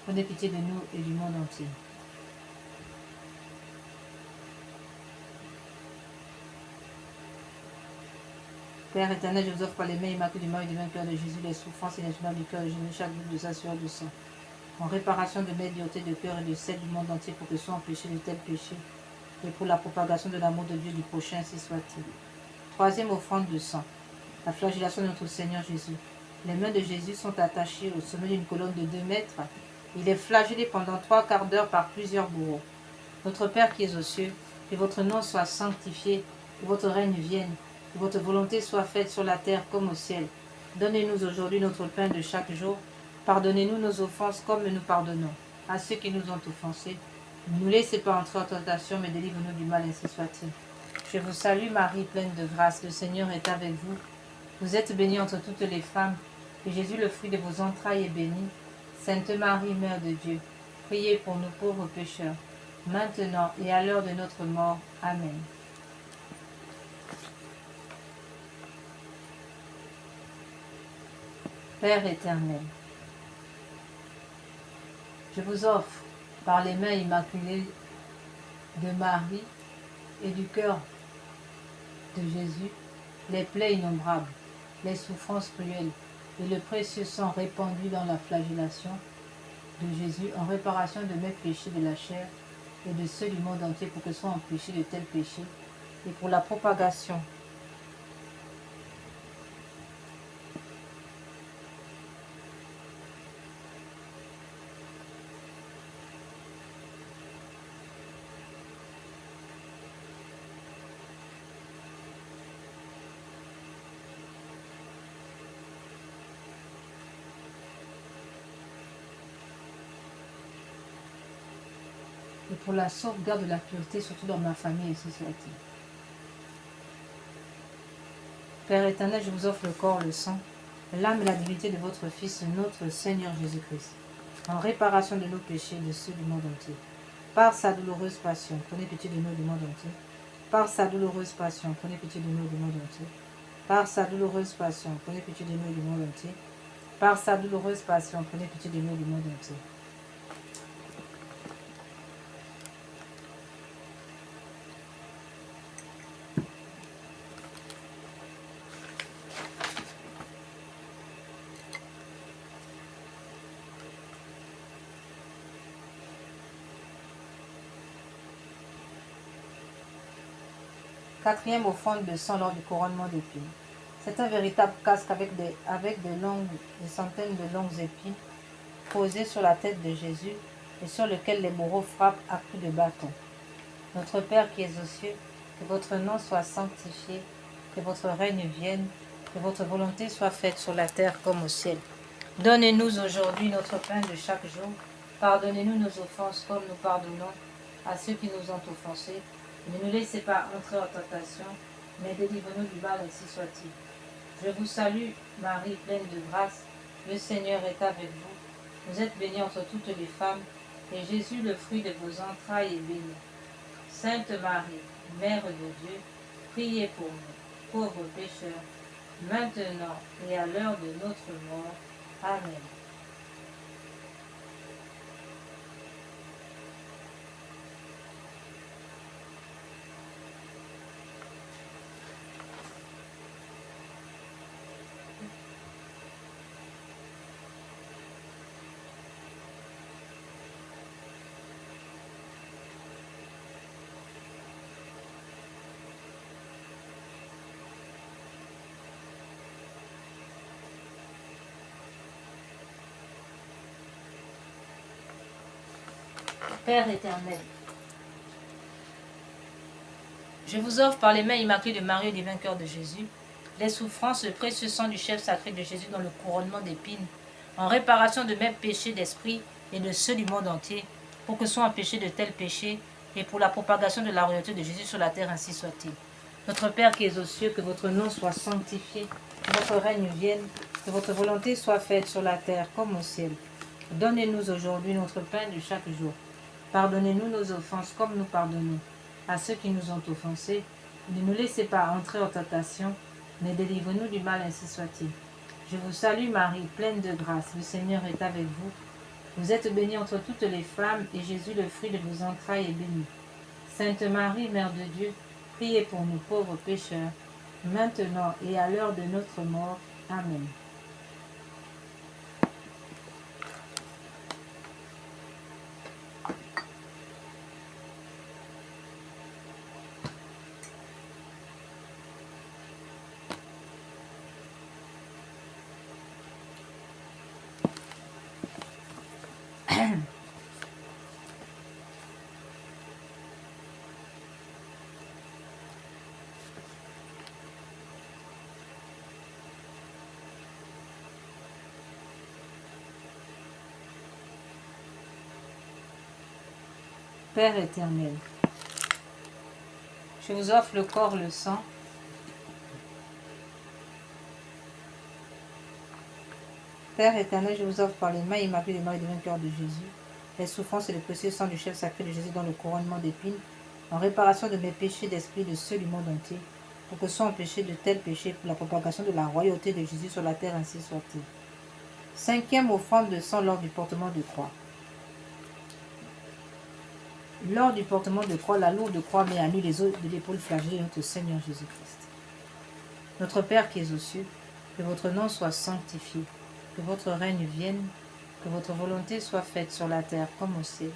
S1: prenez pitié de nous et du monde entier. Père éternel, je vous offre par les mains immaculées du Marie du vainqueur de Jésus les souffrances inexprimables du cœur de Jésus, chaque goutte de sa sueur de sang, en réparation de mes duretés de cœur et de celles du monde entier pour que soient empêchés de tels péchés et pour la propagation de l'amour de Dieu du prochain, ainsi soit-il. Troisième offrande de sang, la flagellation de notre Seigneur Jésus. Les mains de Jésus sont attachées au sommet d'une colonne de 2 mètres. Il est flagellé pendant 3 quarts d'heure par plusieurs bourreaux. Notre Père qui es aux cieux, que votre nom soit sanctifié, que votre règne vienne, que votre volonté soit faite sur la terre comme au ciel. Donnez-nous aujourd'hui notre pain de chaque jour. Pardonnez-nous nos offenses comme nous pardonnons à ceux qui nous ont offensés. Ne nous laissez pas entrer en tentation, mais délivre-nous du mal, ainsi soit-il. Je vous salue Marie, pleine de grâce, le Seigneur est avec vous. Vous êtes bénie entre toutes les femmes, et Jésus, le fruit de vos entrailles, est béni. Sainte Marie, Mère de Dieu, priez pour nous pauvres pécheurs, maintenant et à l'heure de notre mort. Amen. Père éternel, je vous offre par les mains immaculées de Marie et du cœur de Jésus les plaies innombrables, les souffrances cruelles et le précieux sang répandu dans la flagellation de Jésus en réparation de mes péchés de la chair et de ceux du monde entier pour que soient empêchés de tels péchés et pour la propagation et pour la sauvegarde de la pureté, surtout dans ma famille et société. Père éternel, je vous offre le corps, le sang, l'âme et la divinité de votre Fils, notre Seigneur Jésus-Christ, en réparation de nos péchés et de ceux du monde entier. Par sa douloureuse passion, prenez pitié de nous du monde entier. Par sa douloureuse passion, prenez pitié de nous du monde entier. Par sa douloureuse passion, prenez pitié de nous du monde entier. Par sa douloureuse passion, prenez pitié de nous du monde entier. Quatrième offrande de sang lors du couronnement d'épines. C'est un véritable casque avec des centaines de longues épines posées sur la tête de Jésus et sur lequel les bourreaux frappent à coups de bâton. Notre Père qui es aux cieux, que votre nom soit sanctifié, que votre règne vienne, que votre volonté soit faite sur la terre comme au ciel. Donnez-nous aujourd'hui notre pain de chaque jour. Pardonnez-nous nos offenses comme nous pardonnons à ceux qui nous ont offensés. Ne nous laissez pas entrer en tentation, mais délivre-nous du mal, ainsi soit-il. Je vous salue, Marie, pleine de grâce. Le Seigneur est avec vous. Vous êtes bénie entre toutes les femmes, et Jésus, le fruit de vos entrailles, est béni. Sainte Marie, Mère de Dieu, priez pour nous, pauvres pécheurs, maintenant et à l'heure de notre mort. Amen. Père éternel, je vous offre par les mains immaculées de Marie et des vainqueurs de Jésus, les souffrances, le précieux sang du chef sacré de Jésus dans le couronnement d'épines, en réparation de mes péchés d'esprit et de ceux du monde entier, pour que soient empêchés de tels péchés et pour la propagation de la royauté de Jésus sur la terre, ainsi soit-il. Notre Père qui es aux cieux, que votre nom soit sanctifié, que votre règne vienne, que votre volonté soit faite sur la terre comme au ciel. Donnez-nous aujourd'hui notre pain de chaque jour. Pardonnez-nous nos offenses comme nous pardonnons à ceux qui nous ont offensés. Ne nous laissez pas entrer en tentation, mais délivre-nous du mal, ainsi soit-il. Je vous salue Marie, pleine de grâce. Le Seigneur est avec vous. Vous êtes bénie entre toutes les femmes, et Jésus, le fruit de vos entrailles, est béni. Sainte Marie, Mère de Dieu, priez pour nous pauvres pécheurs, maintenant et à l'heure de notre mort. Amen. Père éternel, je vous offre le corps, le sang, Père éternel, je vous offre par les mains immaculées de Marie des vainqueurs de Jésus, les souffrances et le précieux sang du chef sacré de Jésus dans le couronnement d'épines, en réparation de mes péchés d'esprit et de ceux du monde entier, pour que soient empêchés de tels péchés pour la propagation de la royauté de Jésus sur la terre, ainsi soit-il. Cinquième offrande de sang lors du portement de croix. Lors du portement de croix, la lourde croix met à nu les os de l'épaule flagellée de notre Seigneur Jésus-Christ. Notre Père qui es aux cieux, que votre nom soit sanctifié, que votre règne vienne, que votre volonté soit faite sur la terre comme au ciel.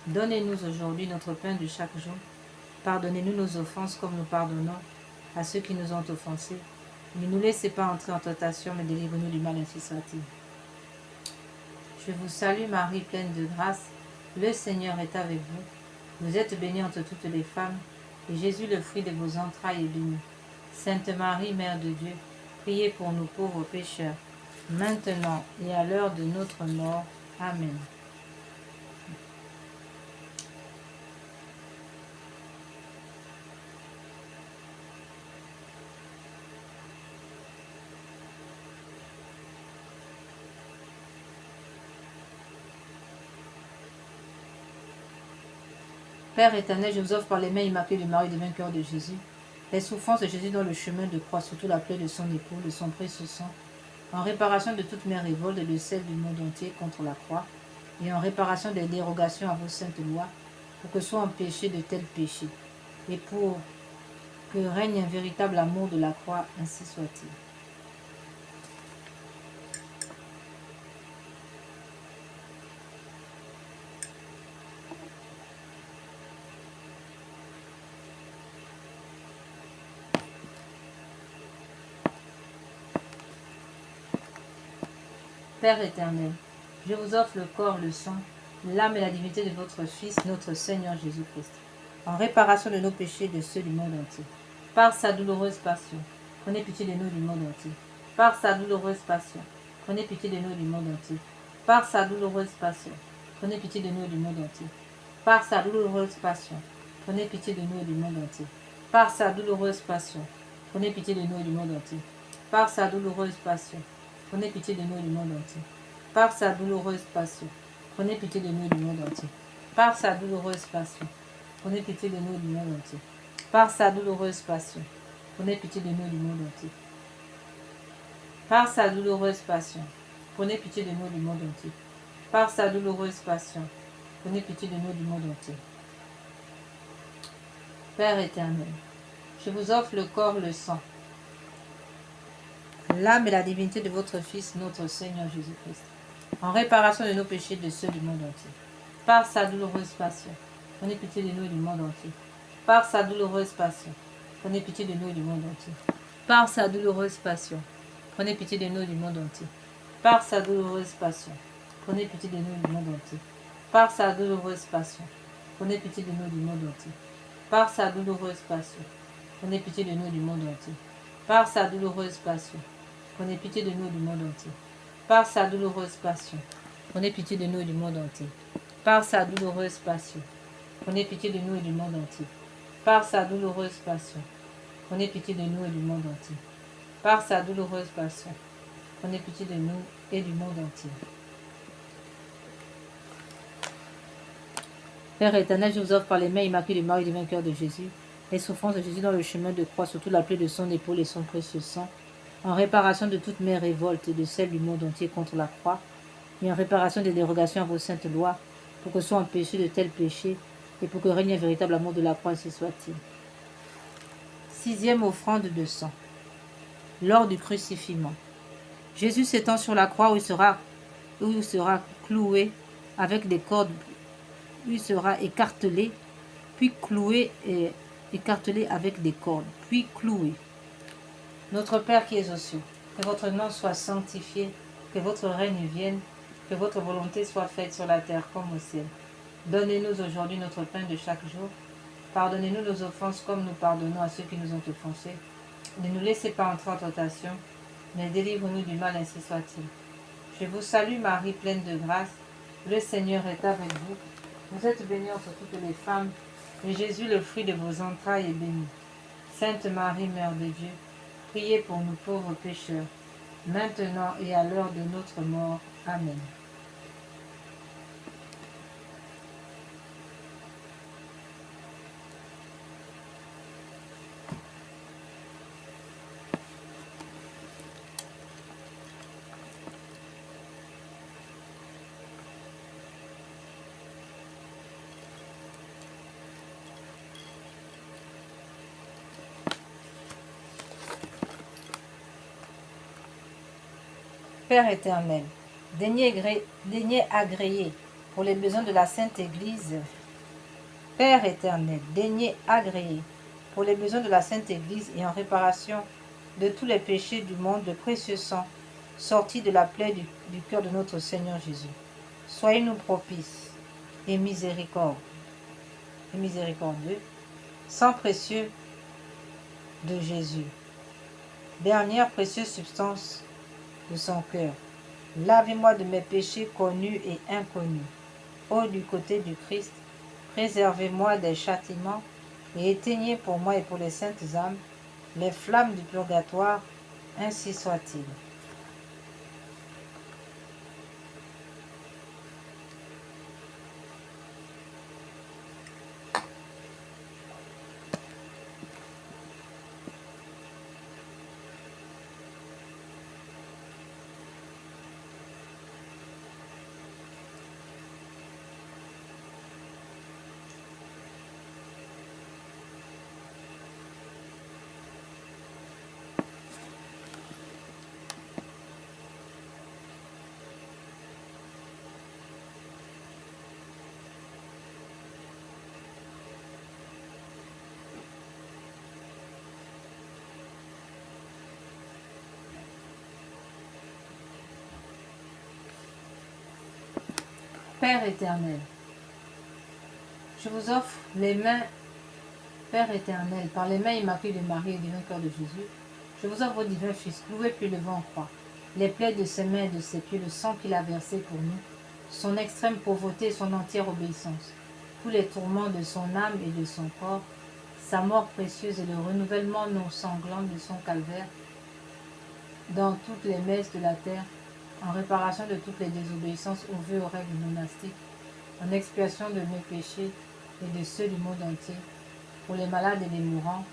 S1: Donnez-nous aujourd'hui notre pain de chaque jour. Pardonnez-nous nos offenses comme nous pardonnons à ceux qui nous ont offensés. Ne nous laissez pas entrer en tentation, mais délivre-nous du mal, ainsi soit-il. Je vous salue Marie, pleine de grâce. Le Seigneur est avec vous. Vous êtes bénie entre toutes les femmes, et Jésus, le fruit de vos entrailles, est béni. Sainte Marie, Mère de Dieu, priez pour nous pauvres pécheurs, maintenant et à l'heure de notre mort. Amen. Père éternel, je vous offre par les mains immaculées de Marie, des vainqueurs de Jésus, les souffrances de Jésus dans le chemin de croix, surtout la plaie de son époux, de son précieux sang, en réparation de toutes mes révoltes et de celles du monde entier contre la croix, et en réparation des dérogations à vos saintes lois, pour que soient empêchés de tels péchés, et pour que règne un véritable amour de la croix, ainsi soit-il. Père éternel, je vous offre le corps, le sang, l'âme et la divinité de votre Fils, notre Seigneur Jésus-Christ, en réparation de nos péchés et de ceux du monde entier. Par sa douloureuse passion, prenez pitié de nous du monde entier. Par sa douloureuse passion, prenez pitié de nous du monde entier. Par sa douloureuse passion, prenez pitié de nous du monde entier. Par sa douloureuse passion, prenez pitié de nous du monde entier. Par sa douloureuse passion, prenez pitié de nous du monde entier. Par sa douloureuse passion, prenez pitié de nous du monde entier. Par sa douloureuse passion, prenez pitié de nous du monde entier. Par sa douloureuse passion, prenez pitié de nous du monde entier. Par sa douloureuse passion, prenez pitié de nous du monde entier. Par sa douloureuse passion, prenez pitié de nous du monde entier. Par sa douloureuse passion, prenez pitié de nous du monde entier. Père éternel, je vous offre le corps, le sang, l'âme et la divinité de votre Fils, notre Seigneur Jésus-Christ, en réparation de nos péchés et de ceux du monde entier. Par sa douloureuse passion, prenez pitié de nous du monde entier. Par sa douloureuse passion, prenez pitié de nous du monde entier. Par sa douloureuse passion, prenez pitié de nous du monde entier. Par sa douloureuse passion, prenez pitié de nous du monde entier. Par sa douloureuse passion, prenez pitié de nous du monde entier. Par sa douloureuse passion, prenez pitié de nous du monde entier. Par sa douloureuse passion, prenez pitié de nous du monde entier. Par sa douloureuse passion, prenez pitié de nous du monde entier. Par sa douloureuse passion, prenez pitié de nous et du monde entier. Par sa douloureuse passion, prenez pitié de nous et du monde entier. Par sa douloureuse passion, prenez pitié de nous et du monde entier. Père éternel, je vous offre par les mains immaculées de Marie et du vainqueur de Jésus, les souffrances de Jésus dans le chemin de croix, surtout la plaie de son épaule et son précieux sang, en réparation de toutes mes révoltes et de celles du monde entier contre la croix, et en réparation des dérogations à vos saintes lois, pour que soient empêchés de tels péchés, et pour que règne un véritable amour de la croix, ainsi soit-il. Sixième offrande de sang. Lors du crucifixion, Jésus s'étend sur la croix où il sera cloué avec des cordes, où il sera écartelé, puis cloué et écartelé avec des cordes, puis cloué. Notre Père qui es aux cieux, que votre nom soit sanctifié, que votre règne vienne, que votre volonté soit faite sur la terre comme au ciel. Donnez-nous aujourd'hui notre pain de chaque jour. Pardonnez-nous nos offenses comme nous pardonnons à ceux qui nous ont offensés. Ne nous laissez pas entrer en tentation, mais délivre-nous du mal, ainsi soit-il. Je vous salue Marie, pleine de grâce. Le Seigneur est avec vous. Vous êtes bénie entre toutes les femmes, et Jésus, le fruit de vos entrailles, est béni. Sainte Marie, Mère de Dieu, priez pour nous pauvres pécheurs, maintenant et à l'heure de notre mort. Amen. Père éternel, daignez agréer pour les besoins de la Sainte Église. Père éternel, daignez agréer pour les besoins de la Sainte Église et en réparation de tous les péchés du monde, le précieux sang sorti de la plaie du cœur de notre Seigneur Jésus. Soyez-nous propices et miséricordieux. Sang précieux de Jésus, dernière précieuse substance de son cœur. Lavez-moi de mes péchés connus et inconnus. Ô du côté du Christ, préservez-moi des châtiments et éteignez pour moi et pour les saintes âmes les flammes du purgatoire, ainsi soit-il. Père éternel, je vous offre les mains, Père éternel, par les mains immaculées de Marie et du divin cœur de Jésus, je vous offre votre divin Fils, cloué puis levé en croix, les plaies de ses mains et de ses pieds, le sang qu'il a versé pour nous, son extrême pauvreté et son entière obéissance, tous les tourments de son âme et de son corps, sa mort précieuse et le renouvellement non sanglant de son calvaire dans toutes les messes de la terre, en réparation de toutes les désobéissances aux vœux et aux règles monastiques, en expiation de mes péchés et de ceux du monde entier, pour les malades et les mourants,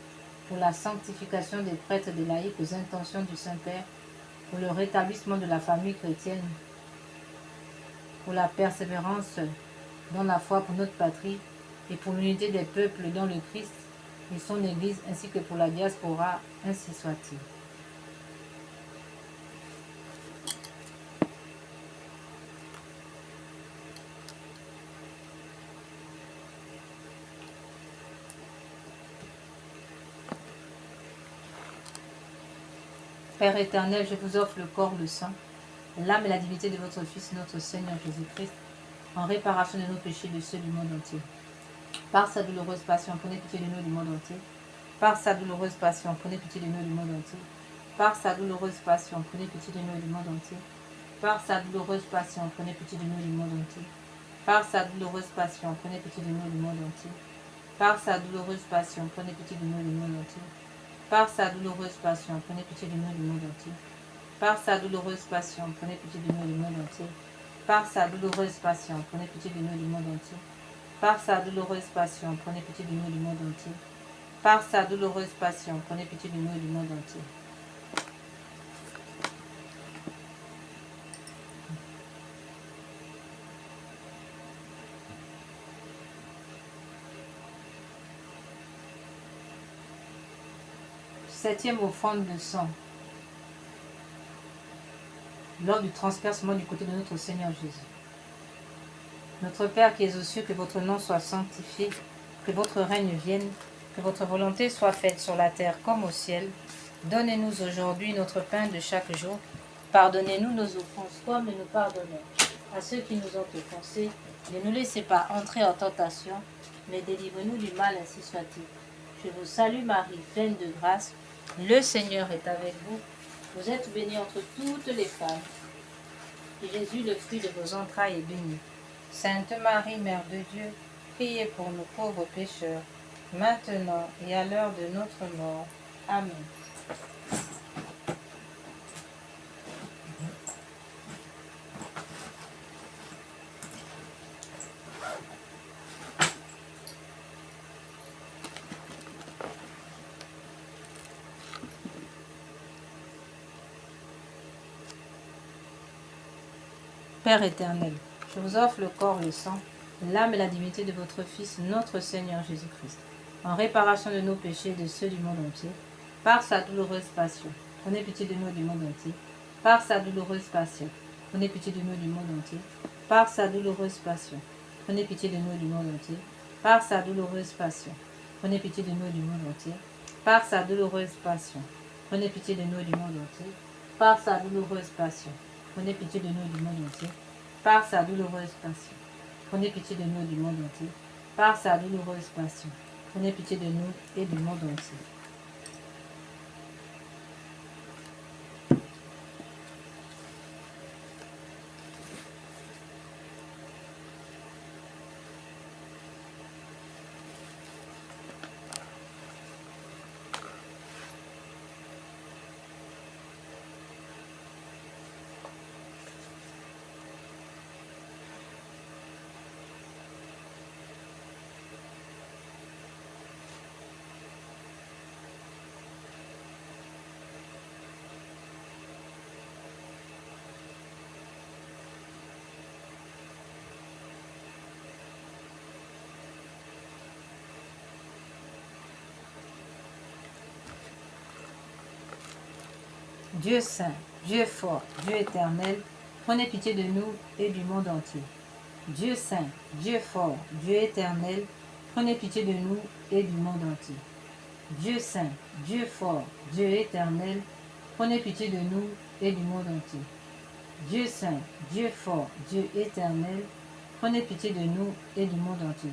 S1: pour la sanctification des prêtres et des laïcs aux intentions du Saint-Père, pour le rétablissement de la famille chrétienne, pour la persévérance dans la foi pour notre patrie et pour l'unité des peuples dans le Christ et son Église, ainsi que pour la diaspora, ainsi soit-il. Père éternel, je vous offre le corps, le sang, l'âme et la divinité de votre Fils, notre Seigneur Jésus-Christ, en réparation de nos péchés et de ceux du monde entier. Par sa douloureuse passion, prenez pitié de nous du monde entier. Par sa douloureuse passion, prenez pitié de nous du monde entier. Par sa douloureuse passion, prenez pitié de nous du monde entier. Par sa douloureuse passion, prenez pitié de nous du monde entier. Par sa douloureuse passion, prenez pitié de nous du monde entier. Par sa douloureuse passion, prenez pitié de nous du monde entier. Par sa douloureuse passion, prenez pitié de nous du monde entier. Par sa douloureuse passion, prenez pitié de nous du monde entier. Par sa douloureuse passion, prenez pitié de nous du monde entier. Par sa douloureuse passion, prenez pitié de nous du monde entier. Par sa douloureuse passion, prenez pitié de nous du monde entier. Septième offrande de sang. Lors du transpercement du côté de notre Seigneur Jésus. Notre Père qui es aux cieux, que votre nom soit sanctifié, que votre règne vienne, que votre volonté soit faite sur la terre comme au ciel. Donnez-nous aujourd'hui notre pain de chaque jour. Pardonnez-nous nos offenses comme nous pardonnons à ceux qui nous ont offensés. Ne nous laissez pas entrer en tentation, mais délivrez-nous du mal, ainsi soit-il. Je vous salue Marie, pleine de grâce. Le Seigneur est avec vous. Vous êtes bénie entre toutes les femmes. Et Jésus, le fruit de vos entrailles, est béni. Sainte Marie, Mère de Dieu, priez pour nous pauvres pécheurs, maintenant et à l'heure de notre mort. Amen. Père éternel, je vous offre le corps, le sang, l'âme et la divinité de votre Fils, notre Seigneur Jésus-Christ, en réparation de nos péchés et de ceux du monde entier, par sa douloureuse passion. Prenez pitié de nous du monde entier, par sa douloureuse passion. Prenez pitié de nous du monde entier, par sa douloureuse passion. Prenez pitié de nous du monde entier, par sa douloureuse passion. Prenez pitié de nous du monde entier, par sa douloureuse passion. Prenez pitié de nous du monde entier, par sa douloureuse passion. Prenez pitié de nous du monde entier, par sa douloureuse passion. Prenez pitié de nous du monde entier, par sa douloureuse passion. Prenez pitié de nous et du monde entier. Dieu saint, Dieu fort, Dieu éternel, prenez pitié de nous et du monde entier. Dieu saint, Dieu fort, Dieu éternel, prenez pitié de nous et du monde entier. Dieu saint, Dieu fort, Dieu éternel, prenez pitié de nous et du monde entier. Dieu saint, Dieu fort, Dieu éternel, prenez pitié de nous et du monde entier.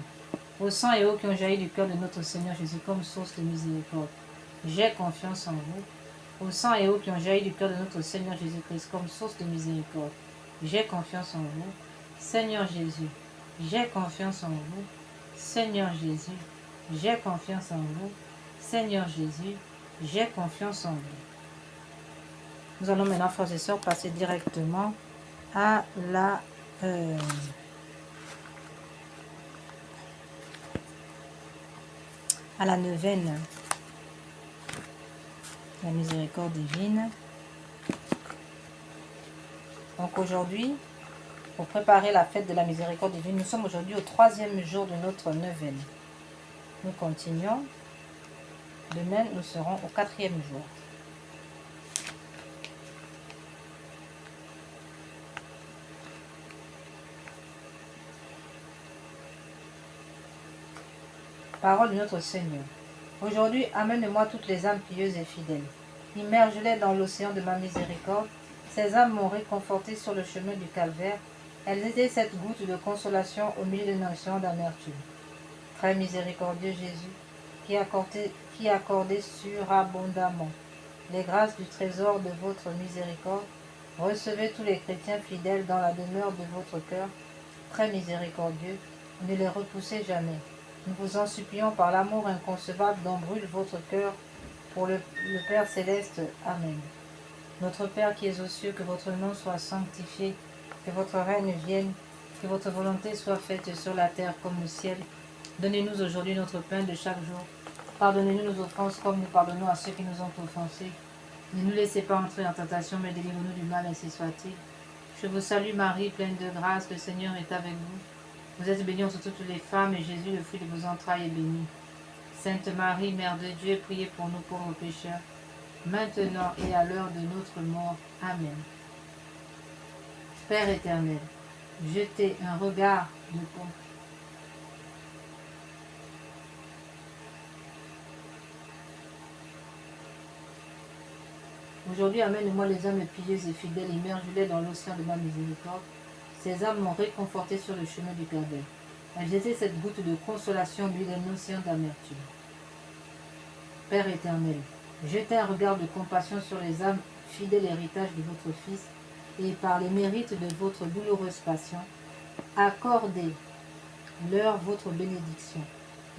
S1: Au sang et eau qui ont jailli du cœur de notre Seigneur Jésus comme source de miséricorde, j'ai confiance en vous. Au sang et eau qui ont jailli du cœur de notre Seigneur Jésus-Christ comme source de miséricorde, j'ai confiance en vous. Seigneur Jésus, j'ai confiance en vous. Seigneur Jésus, j'ai confiance en vous. Seigneur Jésus, j'ai confiance en vous. Nous allons maintenant, frères et sœurs, passer directement à la neuvaine, la miséricorde divine. Donc aujourd'hui, pour préparer la fête de la miséricorde divine, nous sommes aujourd'hui au 3e jour de notre neuvaine. Nous continuons. Demain, nous serons au 4e jour. Parole de notre Seigneur. Aujourd'hui, amène-moi toutes les âmes pieuses et fidèles. Immerge-les dans l'océan de ma miséricorde. Ces âmes m'ont réconforté sur le chemin du calvaire. Elles étaient cette goutte de consolation au milieu d'un océan d'amertume. Très miséricordieux Jésus, qui accordez surabondamment les grâces du trésor de votre miséricorde, recevez tous les chrétiens fidèles dans la demeure de votre cœur. Très miséricordieux, ne les repoussez jamais. Nous vous en supplions par l'amour inconcevable dont brûle votre cœur pour le Père céleste. Amen. Notre Père qui es aux cieux, que votre nom soit sanctifié, que votre règne vienne, que votre volonté soit faite sur la terre comme au ciel. Donnez-nous aujourd'hui notre pain de chaque jour. Pardonnez-nous nos offenses comme nous pardonnons à ceux qui nous ont offensés. Ne nous laissez pas entrer en tentation, mais délivre-nous du mal, ainsi soit-il. Je vous salue Marie, pleine de grâce, le Seigneur est avec vous. Vous êtes bénie entre toutes les femmes, et Jésus, le fruit de vos entrailles, est béni. Sainte Marie, Mère de Dieu, priez pour nous pauvres pécheurs, maintenant et à l'heure de notre mort. Amen. Père éternel, jetez un regard de compassion. Aujourd'hui, amène-moi les âmes pieuses et fidèles, immerge-les dans l'océan de ma miséricorde. Ces âmes m'ont réconforté sur le chemin du calvaire. Elles étaient cette goutte de consolation au milieu d'un océan d'amertume. Père éternel, jetez un regard de compassion sur les âmes, fidèles héritage de votre Fils, et par les mérites de votre douloureuse passion, accordez-leur votre bénédiction,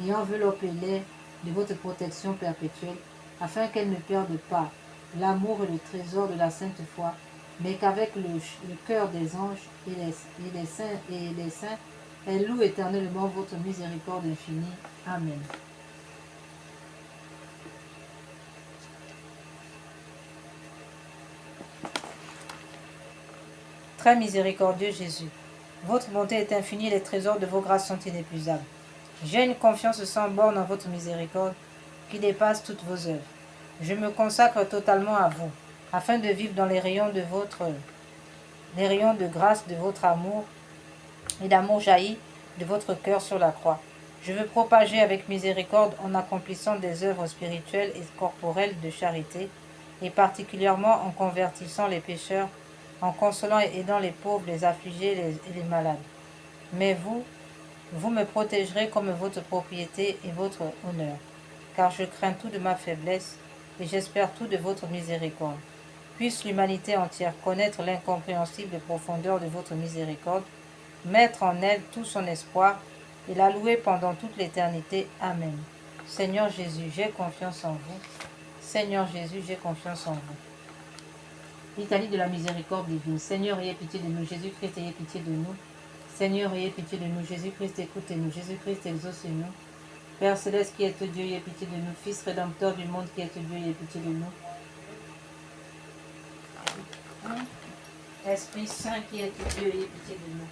S1: et enveloppez-les de votre protection perpétuelle, afin qu'elles ne perdent pas l'amour et le trésor de la sainte foi, mais qu'avec le cœur des anges et les saints, elles louent éternellement votre miséricorde infinie. Amen. Très miséricordieux Jésus, votre bonté est infinie et les trésors de vos grâces sont inépuisables. J'ai une confiance sans borne en votre miséricorde qui dépasse toutes vos œuvres. Je me consacre totalement à vous, afin de vivre dans les rayons de grâce de votre amour et d'amour jailli de votre cœur sur la croix. Je veux propager avec miséricorde en accomplissant des œuvres spirituelles et corporelles de charité, et particulièrement en convertissant les pécheurs, en consolant et aidant les pauvres, les affligés et les malades. Mais vous me protégerez comme votre propriété et votre honneur, car je crains tout de ma faiblesse et j'espère tout de votre miséricorde. Puisse l'humanité entière connaître l'incompréhensible profondeur de votre miséricorde, mettre en elle tout son espoir et la louer pendant toute l'éternité. Amen. Seigneur Jésus, j'ai confiance en vous. Seigneur Jésus, j'ai confiance en vous. Litanie de la miséricorde divine. Seigneur, ayez pitié de nous. Jésus-Christ, ayez pitié de nous. Seigneur, ayez pitié de nous. Jésus-Christ, écoutez-nous. Jésus-Christ, exaucez-nous. Père céleste qui êtes Dieu, ayez pitié de nous. Fils rédempteur du monde qui êtes Dieu, ayez pitié de nous. Esprit Saint qui êtes Dieu, ayez pitié de nous.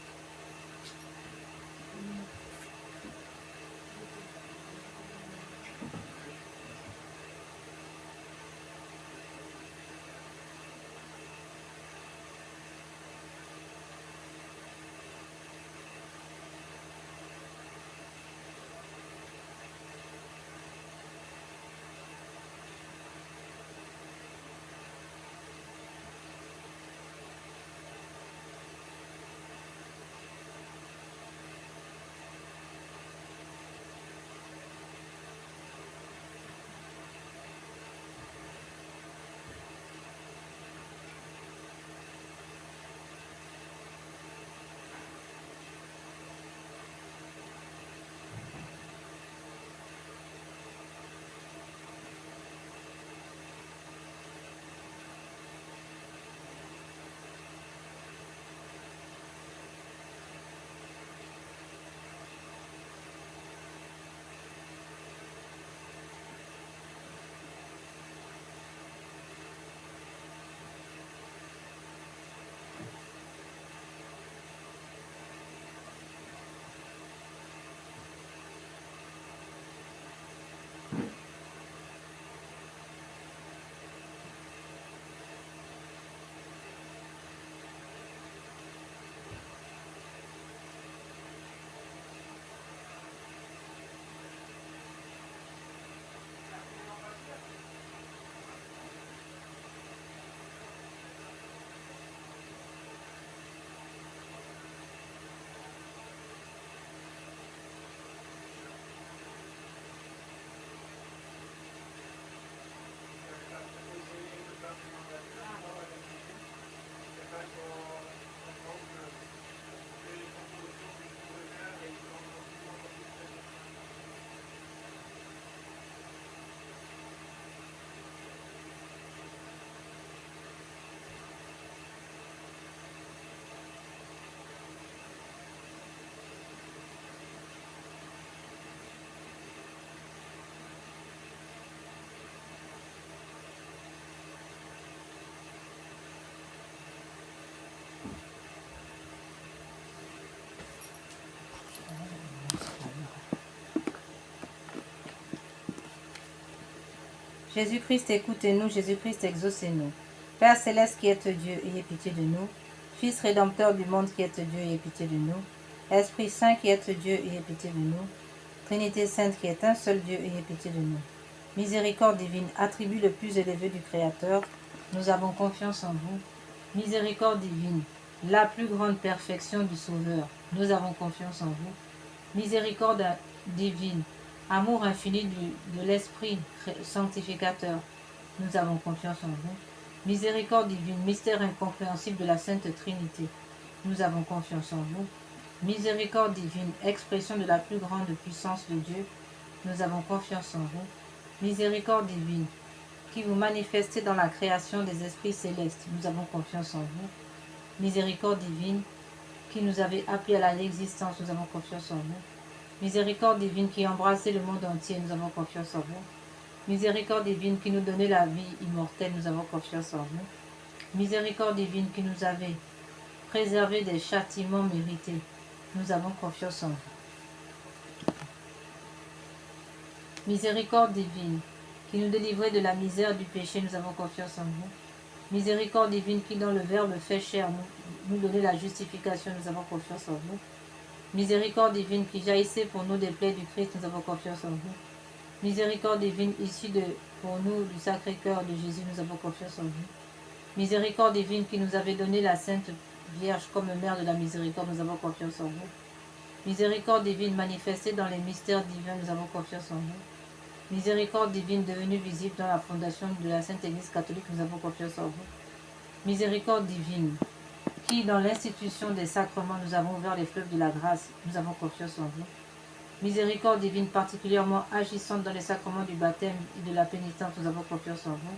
S1: Jésus-Christ, écoutez-nous. Jésus-Christ, exaucez-nous. Père céleste qui êtes Dieu, ayez pitié de nous. Fils rédempteur du monde qui êtes Dieu, ayez pitié de nous. Esprit Saint qui êtes Dieu, ayez pitié de nous. Trinité Sainte qui est un seul Dieu, ayez pitié de nous. Miséricorde divine, attribut le plus élevé du Créateur, nous avons confiance en vous. Miséricorde divine, la plus grande perfection du Sauveur, nous avons confiance en vous. Miséricorde divine, amour infini de l'Esprit sanctificateur, nous avons confiance en vous. Miséricorde divine, mystère incompréhensible de la Sainte Trinité, nous avons confiance en vous. Miséricorde divine, expression de la plus grande puissance de Dieu, nous avons confiance en vous. Miséricorde divine, qui vous manifestez dans la création des esprits célestes, nous avons confiance en vous. Miséricorde divine, qui nous avez appelés à l'existence, nous avons confiance en vous. Miséricorde divine, qui embrassez le monde entier, nous avons confiance en vous. Miséricorde divine, qui nous donnait la vie immortelle, nous avons confiance en vous. Miséricorde divine, qui nous avez préservé des châtiments mérités, nous avons confiance en vous. Miséricorde divine, qui nous délivrait de la misère du péché, nous avons confiance en vous. Miséricorde divine, qui dans le Verbe fait chair, nous donnait la justification, nous avons confiance en vous. Miséricorde divine, qui jaillissait pour nous des plaies du Christ, nous avons confiance en vous. Miséricorde divine, issue pour nous du Sacré-Cœur de Jésus, nous avons confiance en vous. Miséricorde divine, qui nous avait donné la Sainte Vierge comme mère de la miséricorde, nous avons confiance en vous. Miséricorde divine, manifestée dans les mystères divins, nous avons confiance en vous. Miséricorde divine, devenue visible dans la fondation de la Sainte Église catholique, nous avons confiance en vous. Miséricorde divine, qui dans l'institution des sacrements, nous avons ouvert les fleuves de la grâce, nous avons confiance en vous. Miséricorde divine, particulièrement agissante dans les sacrements du baptême et de la pénitence, nous avons confiance en vous.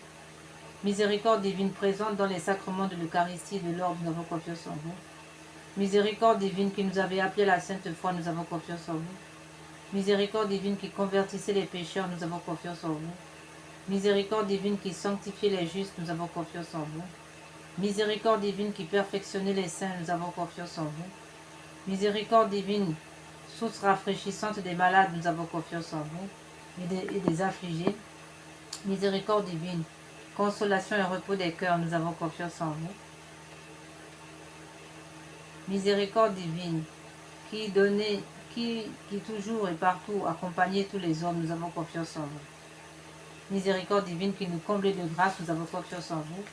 S1: Miséricorde divine, présente dans les sacrements de l'Eucharistie et de l'ordre, nous avons confiance en vous. Miséricorde divine, qui nous avait appelés à la sainte foi, nous avons confiance en vous. Miséricorde divine, qui convertissait les pécheurs, nous avons confiance en vous. Miséricorde divine, qui sanctifiait les justes, nous avons confiance en vous. Miséricorde divine, qui perfectionnait les saints, nous avons confiance en vous. Miséricorde divine, source rafraîchissante des malades, nous avons confiance en vous, et des affligés. Miséricorde divine, consolation et repos des cœurs, nous avons confiance en vous. Miséricorde divine, qui toujours et partout accompagnait tous les hommes, nous avons confiance en vous. Miséricorde divine, qui nous comblait de grâce, nous avons confiance en vous.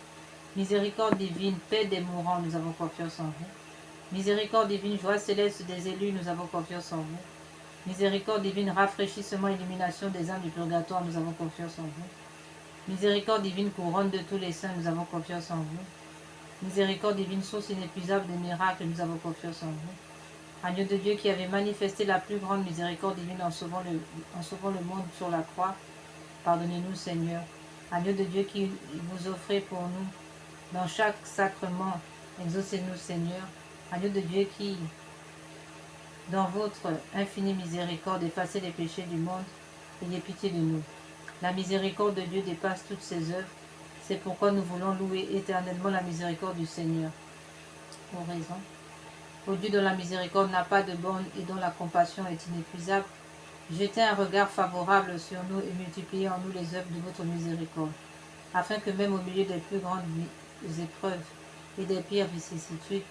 S1: Miséricorde divine, paix des mourants, nous avons confiance en vous. Miséricorde divine, joie céleste des élus, nous avons confiance en vous. Miséricorde divine, rafraîchissement et illumination des âmes du purgatoire, nous avons confiance en vous. Miséricorde divine, couronne de tous les saints, nous avons confiance en vous. Miséricorde divine, source inépuisable des miracles, nous avons confiance en vous. Agneau de Dieu qui avait manifesté la plus grande miséricorde divine en sauvant le monde sur la croix, pardonnez-nous Seigneur. Agneau de Dieu qui vous offrez pour nous dans chaque sacrement, exaucez-nous Seigneur. Agneau de Dieu qui, dans votre infinie miséricorde, effacez les péchés du monde, ayez pitié de nous. La miséricorde de Dieu dépasse toutes ses œuvres. C'est pourquoi nous voulons louer éternellement la miséricorde du Seigneur. Pour raison. Ô Dieu dont la miséricorde n'a pas de borne et dont la compassion est inépuisable, jetez un regard favorable sur nous et multipliez en nous les œuvres de votre miséricorde, afin que même au milieu des plus grandes épreuves et des pires vicissitudes,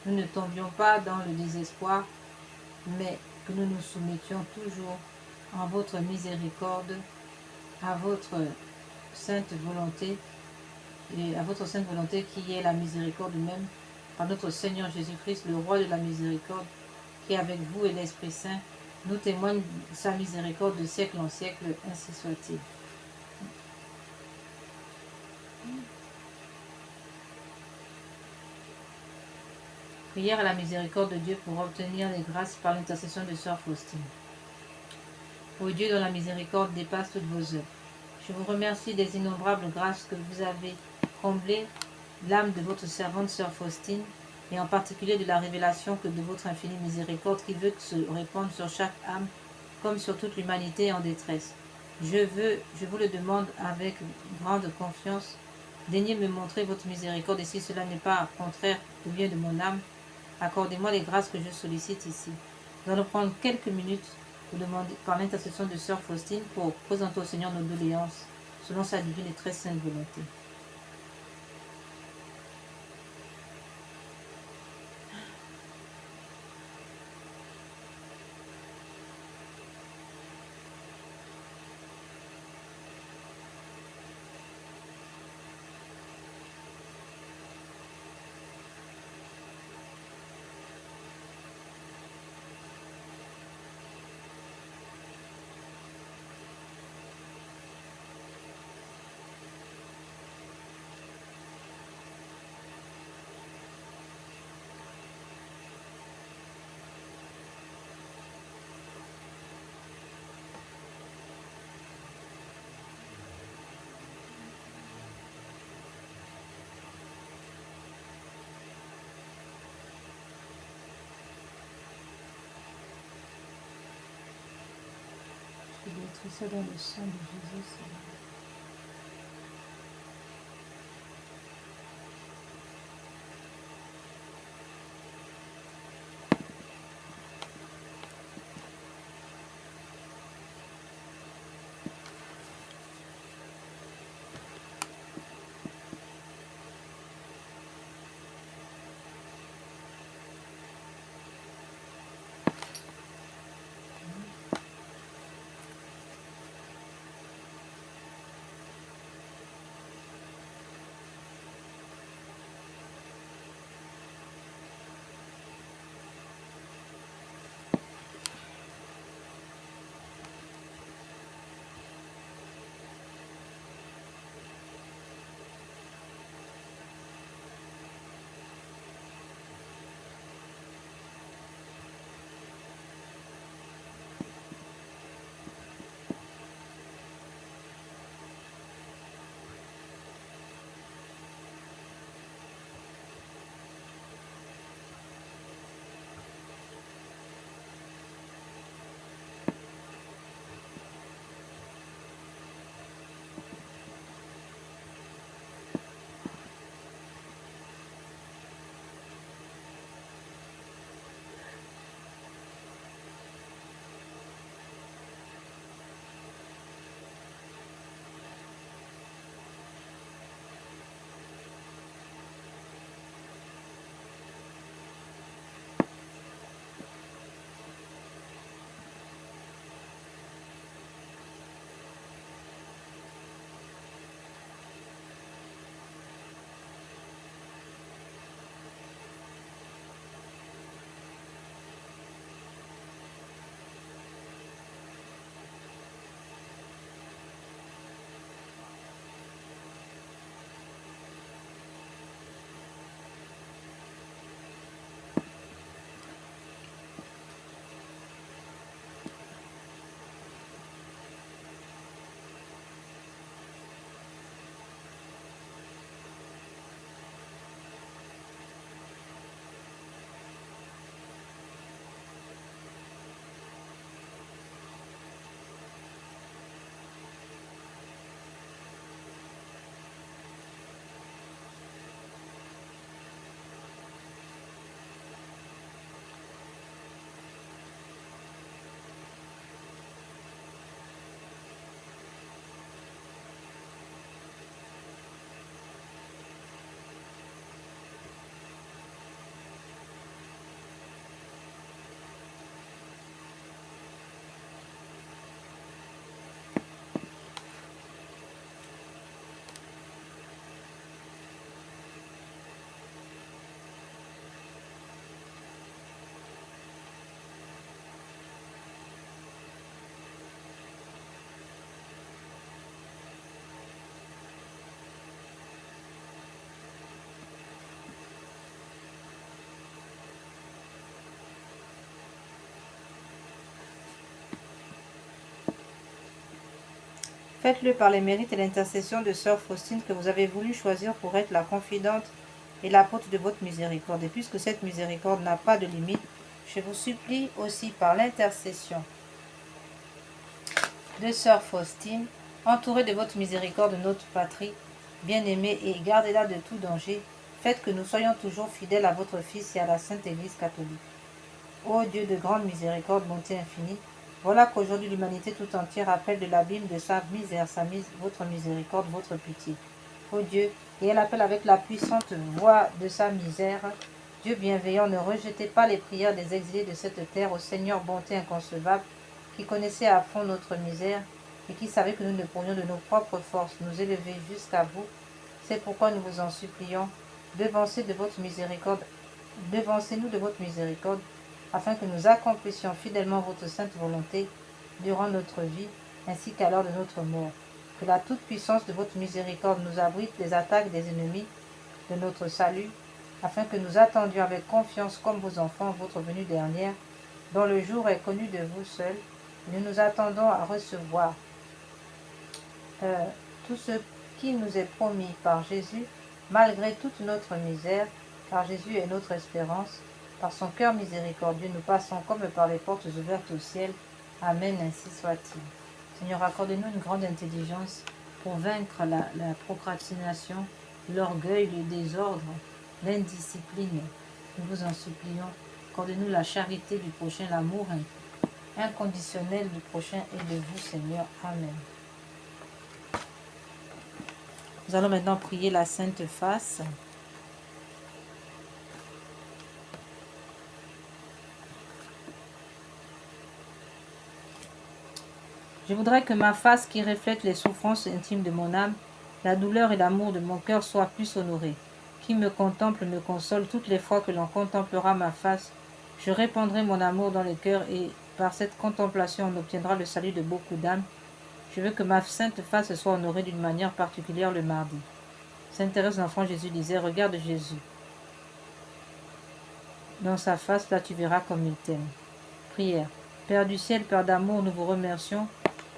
S1: nous ne tombions pas dans le désespoir, mais que nous nous soumettions toujours en votre miséricorde, à votre sainte volonté, et à votre sainte volonté qui est la miséricorde même, par notre Seigneur Jésus-Christ, le roi de la miséricorde, qui avec vous et l'Esprit Saint nous témoigne sa miséricorde de siècle en siècle, ainsi soit-il. Prière à la miséricorde de Dieu pour obtenir les grâces par l'intercession de Sœur Faustine. Ô Dieu dont la miséricorde dépasse toutes vos œuvres, je vous remercie des innombrables grâces que vous avez comblées l'âme de votre servante Sœur Faustine, et en particulier de la révélation que de votre infinie miséricorde qui veut se répandre sur chaque âme comme sur toute l'humanité en détresse. Je vous le demande avec grande confiance, daignez me montrer votre miséricorde, et si cela n'est pas contraire au bien de mon âme, accordez-moi les grâces que je sollicite ici. Nous allons prendre quelques minutes pour demander, par l'intercession de Sœur Faustine, pour présenter au Seigneur nos doléances selon sa divine et très sainte volonté. Je vais mettre ça dans le sang de Jésus, Seigneur. Faites-le par les mérites et l'intercession de sœur Faustine que vous avez voulu choisir pour être la confidente et l'apôtre de votre miséricorde. Et puisque cette miséricorde n'a pas de limite, je vous supplie aussi par l'intercession de sœur Faustine, entourée de votre miséricorde, notre patrie, bien-aimée, et gardez-la de tout danger. Faites que nous soyons toujours fidèles à votre Fils et à la Sainte Église catholique. Ô Dieu de grande miséricorde, bonté infinie, Voilà qu'aujourd'hui l'humanité tout entière appelle de l'abîme de sa misère, votre miséricorde, votre pitié. Ô Dieu, et elle appelle avec la puissante voix de sa misère. Dieu bienveillant, ne rejetez pas les prières des exilés de cette terre, au Seigneur bonté inconcevable, qui connaissait à fond notre misère et qui savait que nous ne pourrions de nos propres forces nous élever jusqu'à vous. C'est pourquoi nous vous en supplions, devancez de votre miséricorde, devancez-nous de votre miséricorde, afin que nous accomplissions fidèlement votre sainte volonté durant notre vie, ainsi qu'à l'heure de notre mort. Que la toute-puissance de votre miséricorde nous abrite des attaques des ennemis de notre salut, afin que nous attendions avec confiance comme vos enfants votre venue dernière, dont le jour est connu de vous seuls, et nous nous attendons à recevoir tout ce qui nous est promis par Jésus, malgré toute notre misère, car Jésus est notre espérance. Par son cœur miséricordieux, nous passons comme par les portes ouvertes au ciel. Amen, ainsi soit-il. Seigneur, accorde-nous une grande intelligence pour vaincre la procrastination, l'orgueil, le désordre, l'indiscipline. Nous vous en supplions. Accorde-nous la charité du prochain, l'amour inconditionnel du prochain et de vous, Seigneur. Amen. Nous allons maintenant prier la Sainte Face. Je voudrais que ma face qui reflète les souffrances intimes de mon âme, la douleur et l'amour de mon cœur soit plus honorée. Qui me contemple me console toutes les fois que l'on contemplera ma face. Je répandrai mon amour dans les cœurs et par cette contemplation on obtiendra le salut de beaucoup d'âmes. Je veux que ma sainte face soit honorée d'une manière particulière le mardi. Sainte Thérèse d'Enfant Jésus disait, regarde Jésus. Dans sa face, là tu verras comme il t'aime. Prière. Père du ciel, Père d'amour, nous vous remercions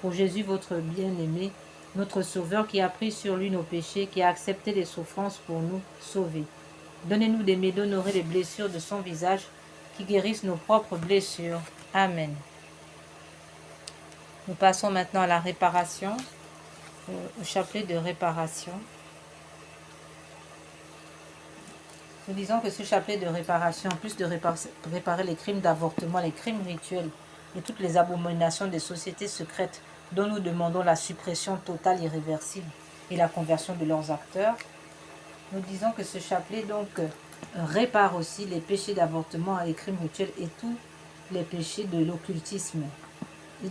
S1: pour Jésus, votre bien-aimé, notre Sauveur qui a pris sur lui nos péchés, qui a accepté les souffrances pour nous sauver. Donnez-nous d'aimer, d'honorer les blessures de son visage qui guérissent nos propres blessures. Amen. Nous passons maintenant à la réparation, au chapelet de réparation. Nous disons que ce chapelet de réparation, en plus de réparer les crimes d'avortement, les crimes rituels et toutes les abominations des sociétés secrètes dont nous demandons la suppression totale irréversible et la conversion de leurs acteurs, nous disons que ce chapelet donc répare aussi les péchés d'avortement, les crimes rituels et tous les péchés de l'occultisme et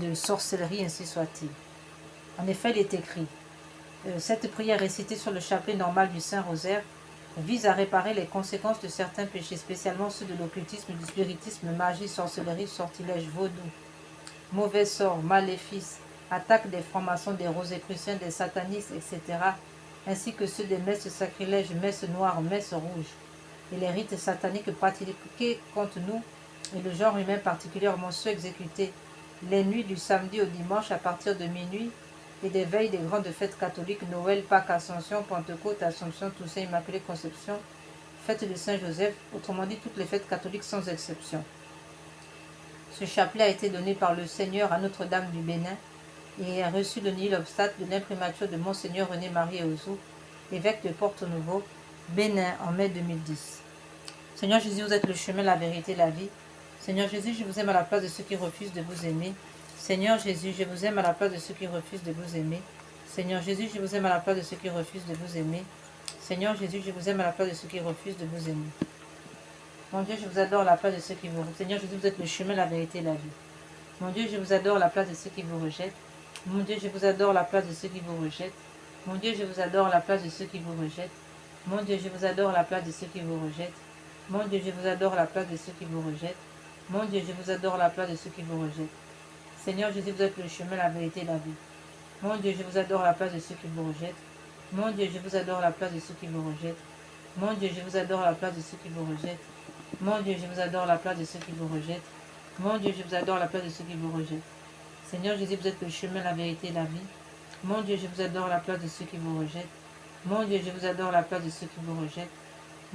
S1: de sorcellerie, ainsi soit-il. En effet, il est écrit, cette prière récitée sur le chapelet normal du Saint-Rosaire vise à réparer les conséquences de certains péchés, spécialement ceux de l'occultisme, du spiritisme, magie, sorcellerie, sortilège, vaudou, mauvais sort, maléfices, attaques des francs-maçons, des rosicruciens, des satanistes, etc., ainsi que ceux des messes sacrilèges, messes noires, messes rouges, et les rites sataniques pratiqués contre nous, et le genre humain particulièrement ceux exécutés les nuits du samedi au dimanche à partir de minuit, et des veilles des grandes fêtes catholiques, Noël, Pâques, Ascension, Pentecôte, Assomption, Toussaint, Immaculée Conception, fête de Saint-Joseph, autrement dit toutes les fêtes catholiques sans exception. Ce chapelet a été donné par le Seigneur à Notre-Dame du Bénin et a reçu le nil obstacle de l'imprimature de Monseigneur René-Marie Auzou, évêque de Porto-Novo, Bénin, en mai 2010. Seigneur Jésus, vous êtes le chemin, la vérité, la vie. Seigneur Jésus, je vous aime à la place de ceux qui refusent de vous aimer. Seigneur Jésus, je vous aime à la place de ceux qui refusent de vous aimer. Seigneur Jésus, je vous aime à la place de ceux qui refusent de vous aimer. Seigneur Jésus, je vous aime à la place de ceux qui refusent de vous aimer. Mon Dieu, je vous adore à la place de ceux qui vous rejettent. Seigneur Jésus, vous êtes le chemin, la vérité et la vie. Mon Dieu, je vous adore à la place de ceux qui vous rejettent. Mon Dieu, je vous adore à la place de ceux qui vous rejettent. Mon Dieu, je vous adore à la place de ceux qui vous rejettent. Mon Dieu, je vous adore à la place de ceux qui vous rejettent. Mon Dieu, je vous adore à la place de ceux qui vous rejettent. Mon Dieu, je vous adore à la place de ceux qui vous rejettent. Seigneur Jésus, vous êtes le chemin, la vérité et la vie. Mon Dieu, je vous adore à la place de ceux qui vous rejettent. Mon Dieu, je vous adore à la place de ceux qui vous rejettent. Mon Dieu, je vous adore à la place de ceux qui vous rejettent. Mon Dieu, je vous adore à la place de ceux qui vous rejettent. Mon Dieu, je vous adore à la place de ceux qui vous rejettent. Seigneur Jésus, vous êtes le chemin, la vérité et la vie. Mon Dieu, je vous adore à la place de ceux qui vous rejettent. Mon Dieu, je vous adore à la place de ceux qui vous rejettent.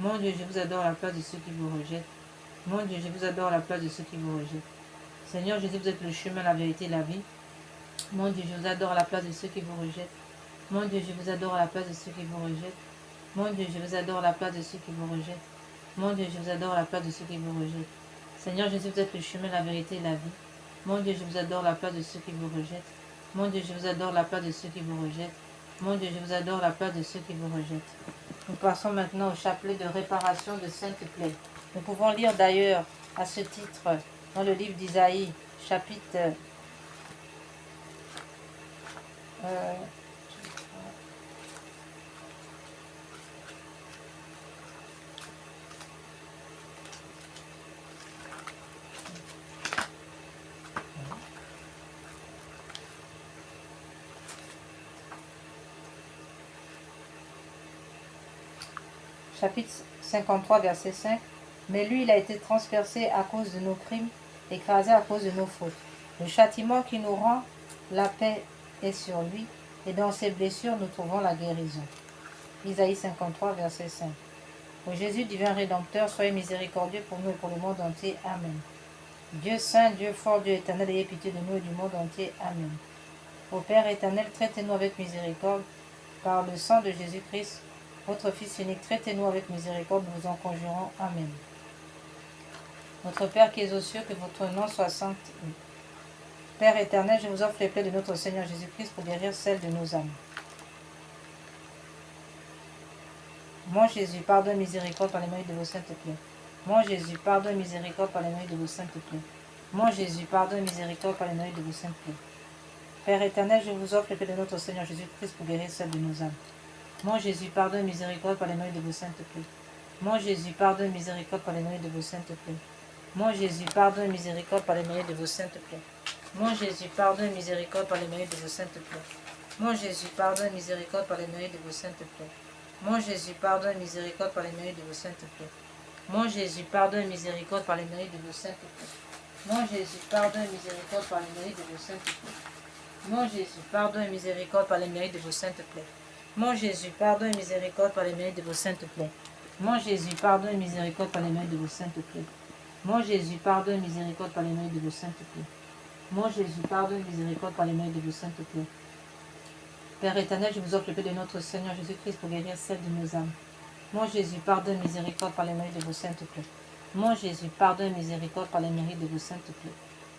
S1: Mon Dieu, je vous adore à la place de ceux qui vous rejettent. Mon Dieu, je vous adore à la place de ceux qui vous rejettent. Seigneur Jésus, vous êtes le chemin, la vérité et la vie. Mon Dieu, je vous adore à la place de ceux qui vous rejettent. Mon Dieu, je vous adore à la place de ceux qui vous rejettent. Mon Dieu, je vous adore à la place de ceux qui vous rejettent. Mon Dieu, je vous adore à la place de ceux qui vous rejettent. Seigneur Jésus, vous êtes le chemin, la vérité et la vie. Mon Dieu, je vous adore la place de ceux qui vous rejettent. Mon Dieu, je vous adore la place de ceux qui vous rejettent. Mon Dieu, je vous adore la place de ceux qui vous rejettent. Nous passons maintenant au chapelet de réparation de Sainte Plaie. Nous pouvons lire d'ailleurs à ce titre dans le livre d'Isaïe, chapitre euh, chapitre 53, verset 5. Mais lui, il a été transpercé à cause de nos crimes, écrasé à cause de nos fautes. Le châtiment qui nous rend la paix est sur lui, et dans ses blessures, nous trouvons la guérison. Isaïe 53, verset 5. Ô Jésus, divin Rédempteur, soyez miséricordieux pour nous et pour le monde entier. Amen. Dieu saint, Dieu fort, Dieu éternel, ayez pitié de nous et du monde entier. Amen. Ô Père éternel, traitez-nous avec miséricorde, par le sang de Jésus-Christ, votre Fils unique, traitez-nous avec miséricorde, nous vous en conjurons. Amen. Notre Père qui es aux cieux, que votre nom soit sanctifié. Père éternel, je vous offre les plaies de notre Seigneur Jésus-Christ pour guérir celles de nos âmes. Mon Jésus, pardonne miséricorde par les mérites de vos saintes plaies. Mon Jésus, pardonne miséricorde par les mérites de vos saintes plaies. Mon Jésus, pardonne miséricorde par les mérites de vos saintes plaies. Père éternel, je vous offre les plaies de notre Seigneur Jésus-Christ pour guérir celles de nos âmes. Mon Jésus, pardonne miséricorde par les mérites de vos saintes plaies. Mon Jésus, pardonne miséricorde par les mérites de vos saintes plaies. Mon Jésus, pardonne miséricorde par les mérites de vos saintes plaies. Mon Jésus, pardonne miséricorde par les mérites de vos saintes plaies. Mon Jésus, pardonne miséricorde par les mérites de vos saintes plaies. Mon Jésus, pardonne miséricorde par les mérites de vos saintes plaies. Mon Jésus, pardonne miséricorde par les mérites de vos saintes plaies. Mon Jésus, pardonne miséricorde par les mérites de vos saintes plaies. Mon Jésus, pardonne miséricorde par les mérites de vos saintes plaies. Mon Jésus, pardonne miséricorde par les mérites de vos saintes plaies. Mon Jésus, pardonne miséricorde par les mérites de vos saintes plaies. Mon Jésus, pardonne miséricorde par les mérites de vos saintes plaies. Mon Jésus, pardonne miséricorde par les mérites de vos saintes plaies. Père éternel, je vous offre le paix de notre Seigneur Jésus-Christ pour guérir celles de nos âmes. Mon Jésus, pardonne miséricorde par les mérites de vos saintes plaies. Mon Jésus, pardonne miséricorde par les mérites de vos saintes plaies.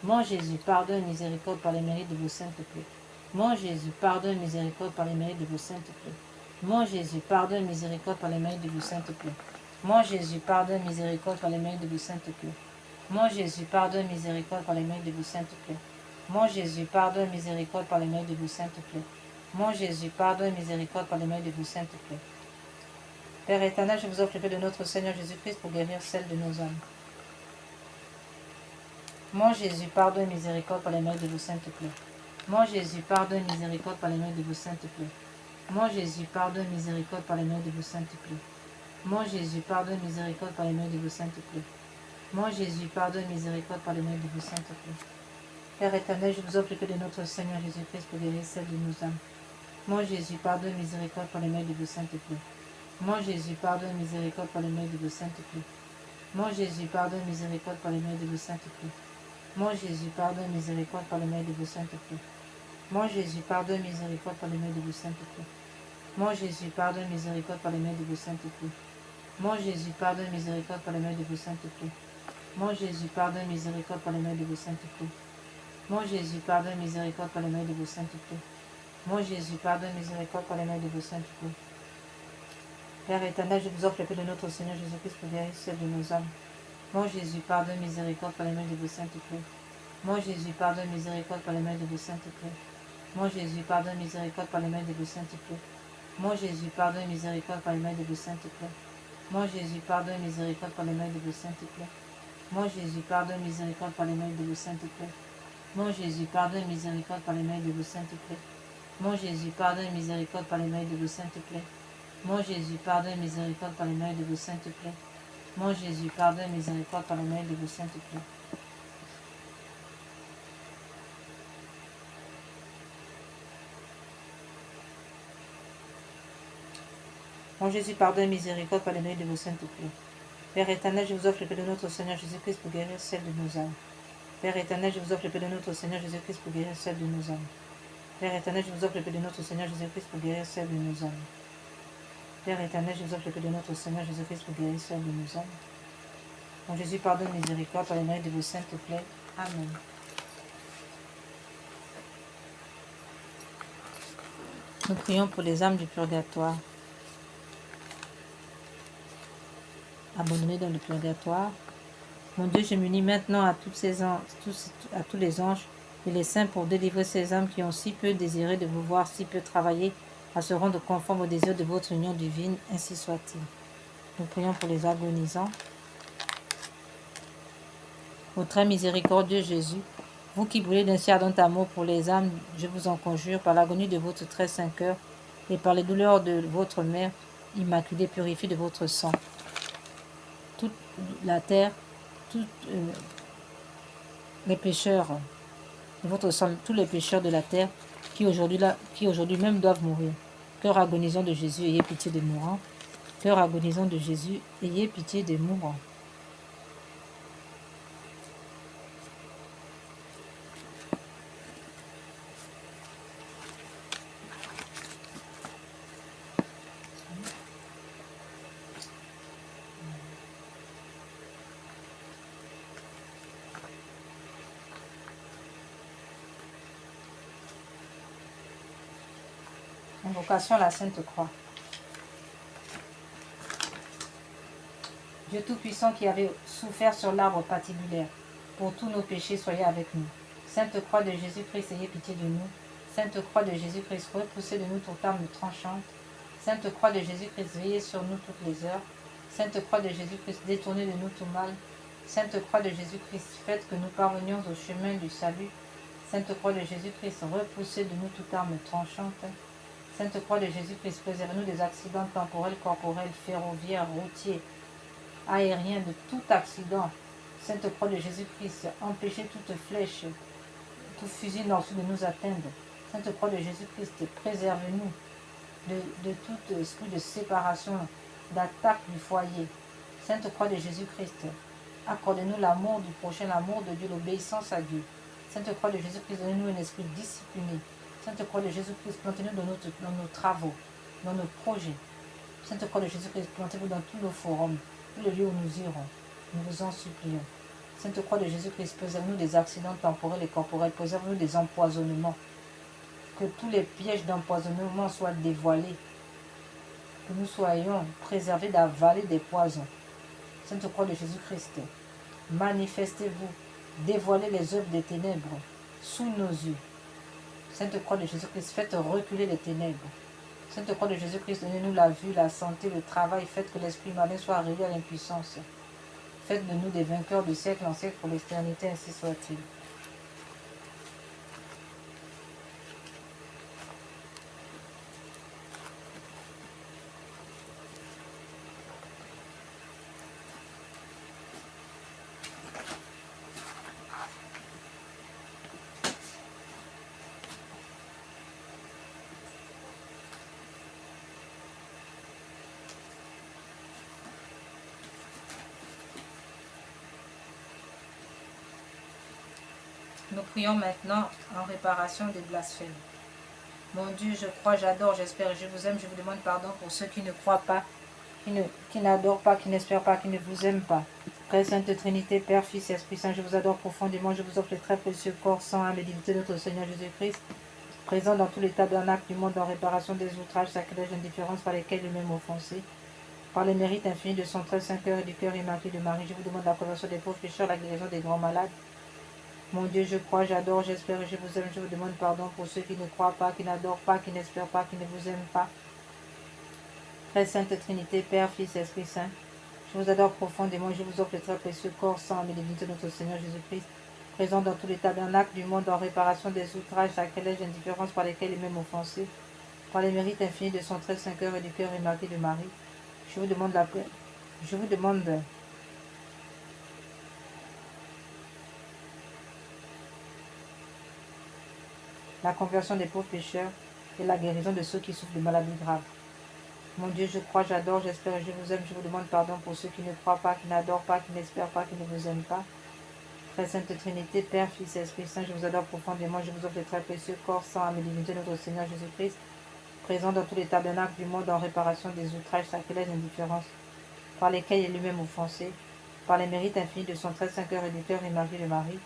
S1: Mon Jésus, pardonne miséricorde par les mérites de vos saintes plaies. Mon Jésus, pardonne miséricorde par les mérites de vos saintes plaies. Mon Jésus, pardonne miséricorde par les mérites de vos saintes plaies. Mon Jésus, pardonne miséricorde par les mérites de vos saintes plaies. Mon Jésus, pardonne miséricorde par les mérites de vos saintes plaies. Mon Jésus, pardonne miséricorde par les mérites de vos saintes plaies. Mon Jésus, pardonne miséricorde par les mérites de vos saintes plaies. Père éternel, je vous offre le paix de notre Seigneur Jésus-Christ pour guérir celles de nos âmes. Mon Jésus, pardonne miséricorde par les mérites de vos saintes plaies. Mon Jésus, pardonne miséricorde par les mérites de vos saintes plaies. Mon Jésus, pardonne miséricorde par les mérites de vos saintes plaies. Mon Jésus, pardonne miséricorde par les mérites de vos saintes plaies. Mon Jésus, pardonne miséricorde par les mérites de vos saintes plaies. Père éternel, je vous offre le paix de notre Seigneur Jésus-Christ pour guérir celles de nos âmes. Mon Jésus, pardonne miséricorde par les mérites de vos saintes plaies. Mon Jésus, pardonne miséricorde par les mérites de vos saintes plaies. Mon Jésus, pardonne miséricorde par les mérites de vos saintes plaies. Mon Jésus, pardonne miséricorde par les mérites de vos saintes plaies. Mon Jésus, pardonne miséricorde par les mérites de vos saintes plaies. Mon Jésus, pardonne miséricorde par les mérites de vos saintes plaies. Mon Jésus, pardonne miséricorde par les mérites de vos saintes plaies. Mon Jésus, pardonne miséricorde par les mérites de vos saintes plaies. Mon Jésus, pardonne miséricorde par les mérites de vos saintes plaies. Mon Jésus, pardonne miséricorde par les mérites de vos saintes plaies. Père éternel, je vous offre le paix de notre Seigneur Jésus-Christ pour guérir celles de nos âmes. Mon Jésus, pardonne miséricorde par les mérites de vos saintes plaies. Mon Jésus, pardonne miséricorde par les mérites de vos saintes plaies. Mon Jésus, pardonne miséricorde par les mérites de vos saintes plaies. Mon Jésus, pardonne miséricorde par les mérites de vos saintes plaies. Mon Jésus, pardonne miséricorde par les mérites de vos saintes plaies. Mon Jésus, pardonne miséricorde par les mérites de vos saintes plaies. Mon Jésus, pardonne miséricorde par les mérites de vos saintes plaies. Mon Jésus, pardonne miséricorde par les mérites de vos saintes plaies. Mon Jésus, pardonne miséricorde par les mérites de vos saintes plaies. Mon Jésus, pardonne miséricorde par les mérites de vos saintes plaies. Mon Jésus, pardonne miséricorde par les mérites de vos saintes plaies. Père éternel, je vous offre le paix de notre Seigneur Jésus-Christ pour guérir celles de nos âmes. Père éternel, je vous offre le paix de notre Seigneur Jésus-Christ pour guérir celles de nos âmes. Père éternel, je vous offre le paix de notre Seigneur Jésus-Christ pour guérir celles de nos âmes. Père éternel, je vous offre le paix de notre Seigneur Jésus-Christ pour guérir celles de nos âmes. Mon Jésus, pardonne miséricorde par les mérites de vos saintes plaies. Amen. Nous prions pour les âmes du purgatoire, abandonnées dans le purgatoire. Mon Dieu, je m'unis maintenant à tous les anges et les saints pour délivrer ces âmes qui ont si peu désiré de vous voir, si peu travaillé à se rendre conforme au désir de votre union divine, ainsi soit-il. Nous prions pour les agonisants. Ô très miséricordieux Jésus, vous qui brûlez d'un si ardent amour pour les âmes, je vous en conjure, par l'agonie de votre très saint cœur et par les douleurs de votre mère immaculée, purifiée de votre sang. Toute la terre, tous les pécheurs de votre sang, tous les pécheurs de la terre qui aujourd'hui même doivent mourir. Cœur agonisant de Jésus, ayez pitié des mourants. Cœur agonisant de Jésus, ayez pitié des mourants. Invocation à la Sainte Croix. Dieu Tout-Puissant qui avait souffert sur l'arbre patibulaire, pour tous nos péchés, soyez avec nous. Sainte Croix de Jésus-Christ, ayez pitié de nous. Sainte Croix de Jésus-Christ, repoussez de nous toute arme tranchante. Sainte Croix de Jésus-Christ, veillez sur nous toutes les heures. Sainte Croix de Jésus-Christ, détournez de nous tout mal. Sainte Croix de Jésus-Christ, faites que nous parvenions au chemin du salut. Sainte Croix de Jésus-Christ, repoussez de nous toute arme tranchante. Sainte Croix de Jésus-Christ, préservez-nous des accidents temporels, corporels, ferroviaires, routiers, aériens, de tout accident. Sainte Croix de Jésus-Christ, empêchez toute flèche, tout fusil nord de nous atteindre. Sainte Croix de Jésus-Christ, préservez-nous de tout esprit de séparation, d'attaque du foyer. Sainte Croix de Jésus-Christ, accordez-nous l'amour du prochain, l'amour de Dieu, l'obéissance à Dieu. Sainte Croix de Jésus-Christ, donnez-nous un esprit discipliné. Sainte Croix de Jésus-Christ, plantez-nous dans nos travaux, dans nos projets. Sainte Croix de Jésus-Christ, plantez-vous dans tous nos forums, tous les lieux où nous irons. Nous vous en supplions. Sainte Croix de Jésus-Christ, préserve-nous des accidents temporels et corporels, préserve-nous des empoisonnements. Que tous les pièges d'empoisonnement soient dévoilés. Que nous soyons préservés d'avaler des poisons. Sainte Croix de Jésus-Christ, manifestez-vous, dévoilez les œuvres des ténèbres sous nos yeux. Sainte Croix de Jésus-Christ, faites reculer les ténèbres. Sainte Croix de Jésus-Christ, donnez-nous la vue, la santé, le travail. Faites que l'esprit malin soit réduit à l'impuissance. Faites de nous des vainqueurs de siècle en siècle pour l'éternité, ainsi soit-il. Nous prions maintenant en réparation des blasphèmes. Mon Dieu, je crois, j'adore, j'espère, je vous aime, je vous demande pardon pour ceux qui ne croient pas, qui n'adorent pas, qui n'espèrent pas, qui ne vous aiment pas. Très Sainte Trinité, Père, Fils et Esprit Saint, je vous adore profondément, je vous offre les très précieux corps, sang, âme et divinité de notre Seigneur Jésus-Christ, présent dans tous les tabernacles du monde en réparation des outrages, sacrilèges, indifférences par lesquels lui-même offensé. Par les mérites infinis de son très saint cœur et du cœur immaculé de Marie, je vous demande la conversion des pauvres pécheurs, la guérison des grands malades. Mon Dieu, je crois, j'adore, j'espère et je vous aime. Je vous demande pardon pour ceux qui ne croient pas, qui n'adorent pas, qui n'espèrent pas, qui ne vous aiment pas. Très Sainte Trinité, Père, Fils et Esprit Saint, je vous adore profondément. Je vous offre le très précieux corps, sang et divinité de notre Seigneur Jésus-Christ, présent dans tous les tabernacles du monde en réparation des outrages, sacrilèges, indifférences par lesquels il est même offensé. Par les mérites infinis de son très saint cœur et du cœur immaculé de Marie, je vous demande la conversion des pauvres pécheurs et la guérison de ceux qui souffrent de maladies graves. Mon Dieu, je crois, j'adore, j'espère et je vous aime. Je vous demande pardon pour ceux qui ne croient pas, qui n'adorent pas, qui n'espèrent pas, qui ne vous aiment pas. Très Sainte Trinité, Père, Fils et Esprit Saint, je vous adore profondément. Je vous offre le très précieux corps, sang, âme et divinité de notre Seigneur Jésus-Christ, présent dans tous les tabernacles du monde en réparation des outrages, sacrilèges et indifférences par lesquels il est lui-même offensé, par les mérites infinis de son très saint cœur et du cœur immaculé de Marie.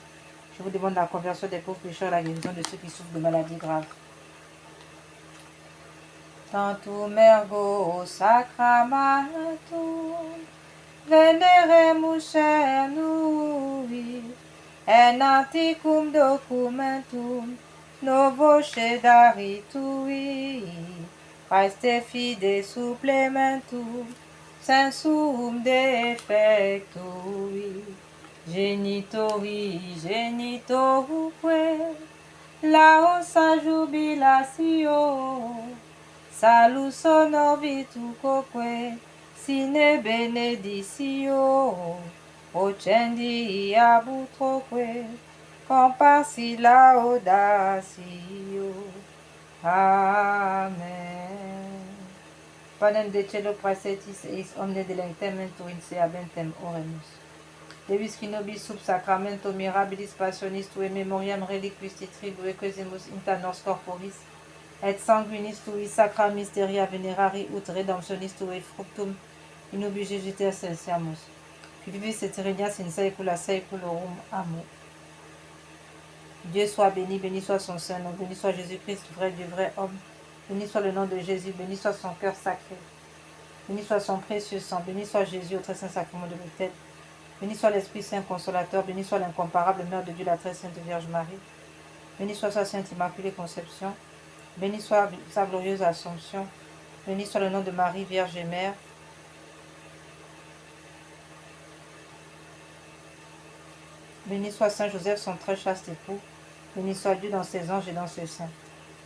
S1: Je vous demande la conversion des pauvres pécheurs et la guérison de ceux qui souffrent de maladies graves. tantum ergo sacramentum, veneremus cernui, en antiquum documentum novo cedaritui, praeste fide supplementum, sensum defectui, genitoruque, laosa jubilatio, salus honor virtucoque, sine beneditio, ocendi abutroque, compassi laudatio. Amen. Panem de cielo praesetis eis omne delectem mentuin sea bentem oremus. Devis qui nobis sub sacramento mirabilis passionis tue memoriam reliquis tribuo quesimus inta nos corporis et sanguinis tui sacra mysteria venerari ut redemptionis tue fructum in ubi Jésus serciamus, qui vivis et regnas in saecula saeculorum. Amen. Dieu soit béni, béni soit son Saint-Nom, béni soit Jésus-Christ, vrai Dieu, vrai homme, béni soit le nom de Jésus, béni soit son cœur sacré, béni soit son précieux sang, béni soit Jésus au très saint sacrement de l'autel, béni soit l'Esprit Saint consolateur, béni soit l'incomparable Mère de Dieu, la très sainte Vierge Marie, béni soit sa sainte immaculée conception, béni soit sa glorieuse assomption, béni soit le nom de Marie, Vierge et Mère, béni soit Saint Joseph, son très chaste époux, béni soit Dieu dans ses anges et dans ses saints.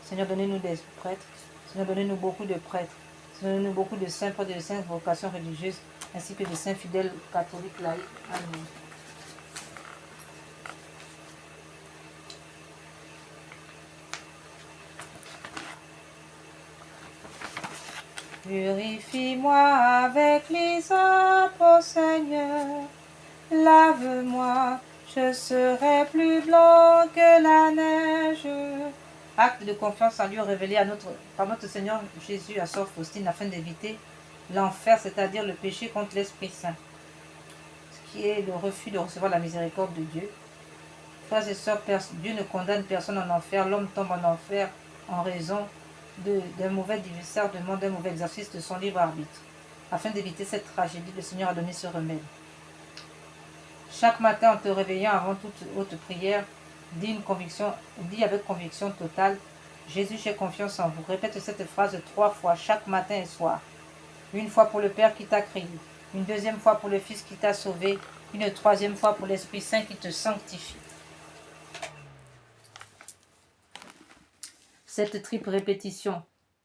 S1: Seigneur, donnez-nous des prêtres, Seigneur, donnez-nous beaucoup de prêtres, Seigneur, donnez-nous beaucoup de saints prêtres et de saintes vocations religieuses, ainsi que de saints fidèles catholiques laïcs. Amen. Purifie-moi avec l'hysope, ô Seigneur, lave-moi, je serai plus blanc que la neige. Acte de confiance en Dieu révélé par notre Seigneur Jésus à Sœur Faustine afin d'éviter l'enfer, c'est-à-dire le péché contre l'Esprit Saint, ce qui est le refus de recevoir la miséricorde de Dieu. Frères et sœurs, Dieu ne condamne personne en enfer, l'homme tombe en enfer en raison d'un mauvais discernement, d'un mauvais exercice de son libre arbitre. Afin d'éviter cette tragédie, le Seigneur a donné ce remède. Chaque matin, en te réveillant avant toute haute prière, dis avec conviction totale, Jésus, j'ai confiance en vous. Répète cette phrase 3 fois, chaque matin et soir. Une fois pour le Père qui t'a créé, une deuxième fois pour le Fils qui t'a sauvé, une troisième fois pour l'Esprit Saint qui te sanctifie. Cette triple répétition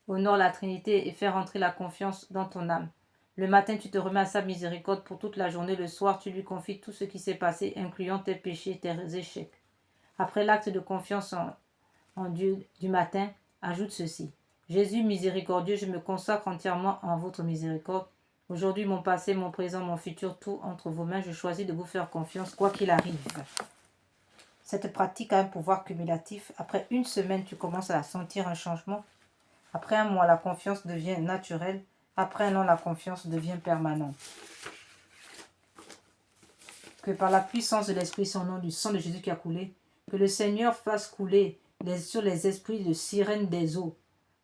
S1: honore la Trinité et fait rentrer la confiance dans ton âme. Le matin, tu te remets à sa miséricorde pour toute la journée. Le soir, tu lui confies tout ce qui s'est passé, incluant tes péchés et tes échecs. Après l'acte de confiance en Dieu du matin, ajoute ceci. Jésus miséricordieux, je me consacre entièrement en votre miséricorde. Aujourd'hui, mon passé, mon présent, mon futur, tout entre vos mains, je choisis de vous faire confiance, quoi qu'il arrive. Cette pratique a un pouvoir cumulatif. Après une semaine, tu commences à sentir un changement. Après un mois, la confiance devient naturelle. Après un an, la confiance devient permanente. Que par la puissance de l'Esprit, son nom, du sang de Jésus qui a coulé, que le Seigneur fasse couler sur les esprits de sirène des eaux.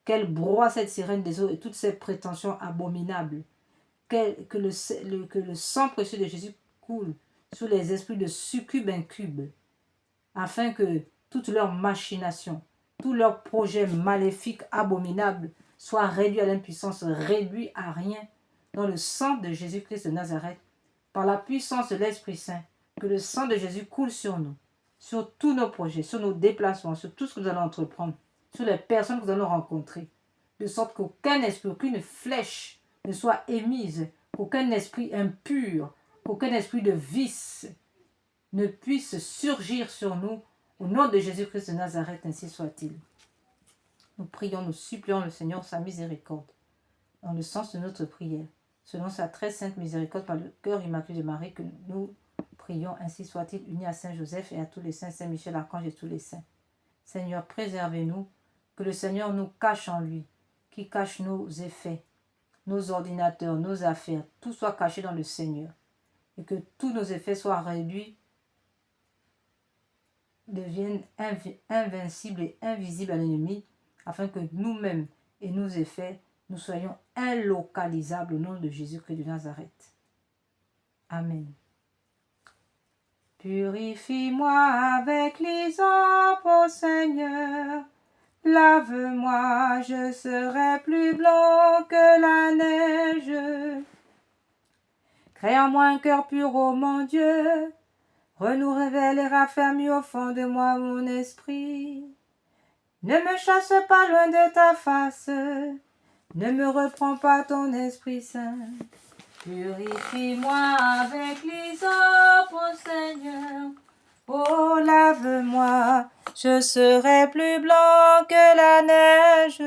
S1: Qu'elle broie cette sirène des eaux et toutes ces prétentions abominables. Que le sang précieux de Jésus coule sur les esprits de succubes incubes, afin que toutes leurs machinations, tous leurs projets maléfiques abominables soient réduits à l'impuissance, réduits à rien, dans le sang de Jésus-Christ de Nazareth, par la puissance de l'Esprit Saint, que le sang de Jésus coule sur nous, sur tous nos projets, sur nos déplacements, sur tout ce que nous allons entreprendre, sur les personnes que nous allons rencontrer, de sorte qu'aucun esprit, aucune flèche ne soit émise, qu'aucun esprit impur, qu'aucun esprit de vice ne puisse surgir sur nous. Au nom de Jésus-Christ de Nazareth, ainsi soit-il. Nous prions, nous supplions le Seigneur sa miséricorde, dans le sens de notre prière, selon sa très sainte miséricorde par le cœur immaculé de Marie, que nous prions, ainsi soit-il, unis à Saint Joseph et à tous les saints, Saint Michel, Archange et tous les saints. Seigneur, préservez-nous, que le Seigneur nous cache en lui, qui cache nos effets, nos ordinateurs, nos affaires, tout soit caché dans le Seigneur, et que tous nos effets soient réduits, deviennent invincibles et invisibles à l'ennemi, afin que nous-mêmes et nos effets nous soyons illocalisables au nom de Jésus-Christ de Nazareth. Amen. Purifie-moi avec l'hysope, ô Seigneur. Lave-moi, je serai plus blanc que la neige. Crée en moi un cœur pur, ô mon Dieu. Renoue, révèle et raffermis au fond de moi mon esprit. Ne me chasse pas loin de ta face. Ne me reprends pas ton Esprit Saint. Purifie-moi avec l'hysope, ô Seigneur. Oh, lave-moi, je serai plus blanc que la neige.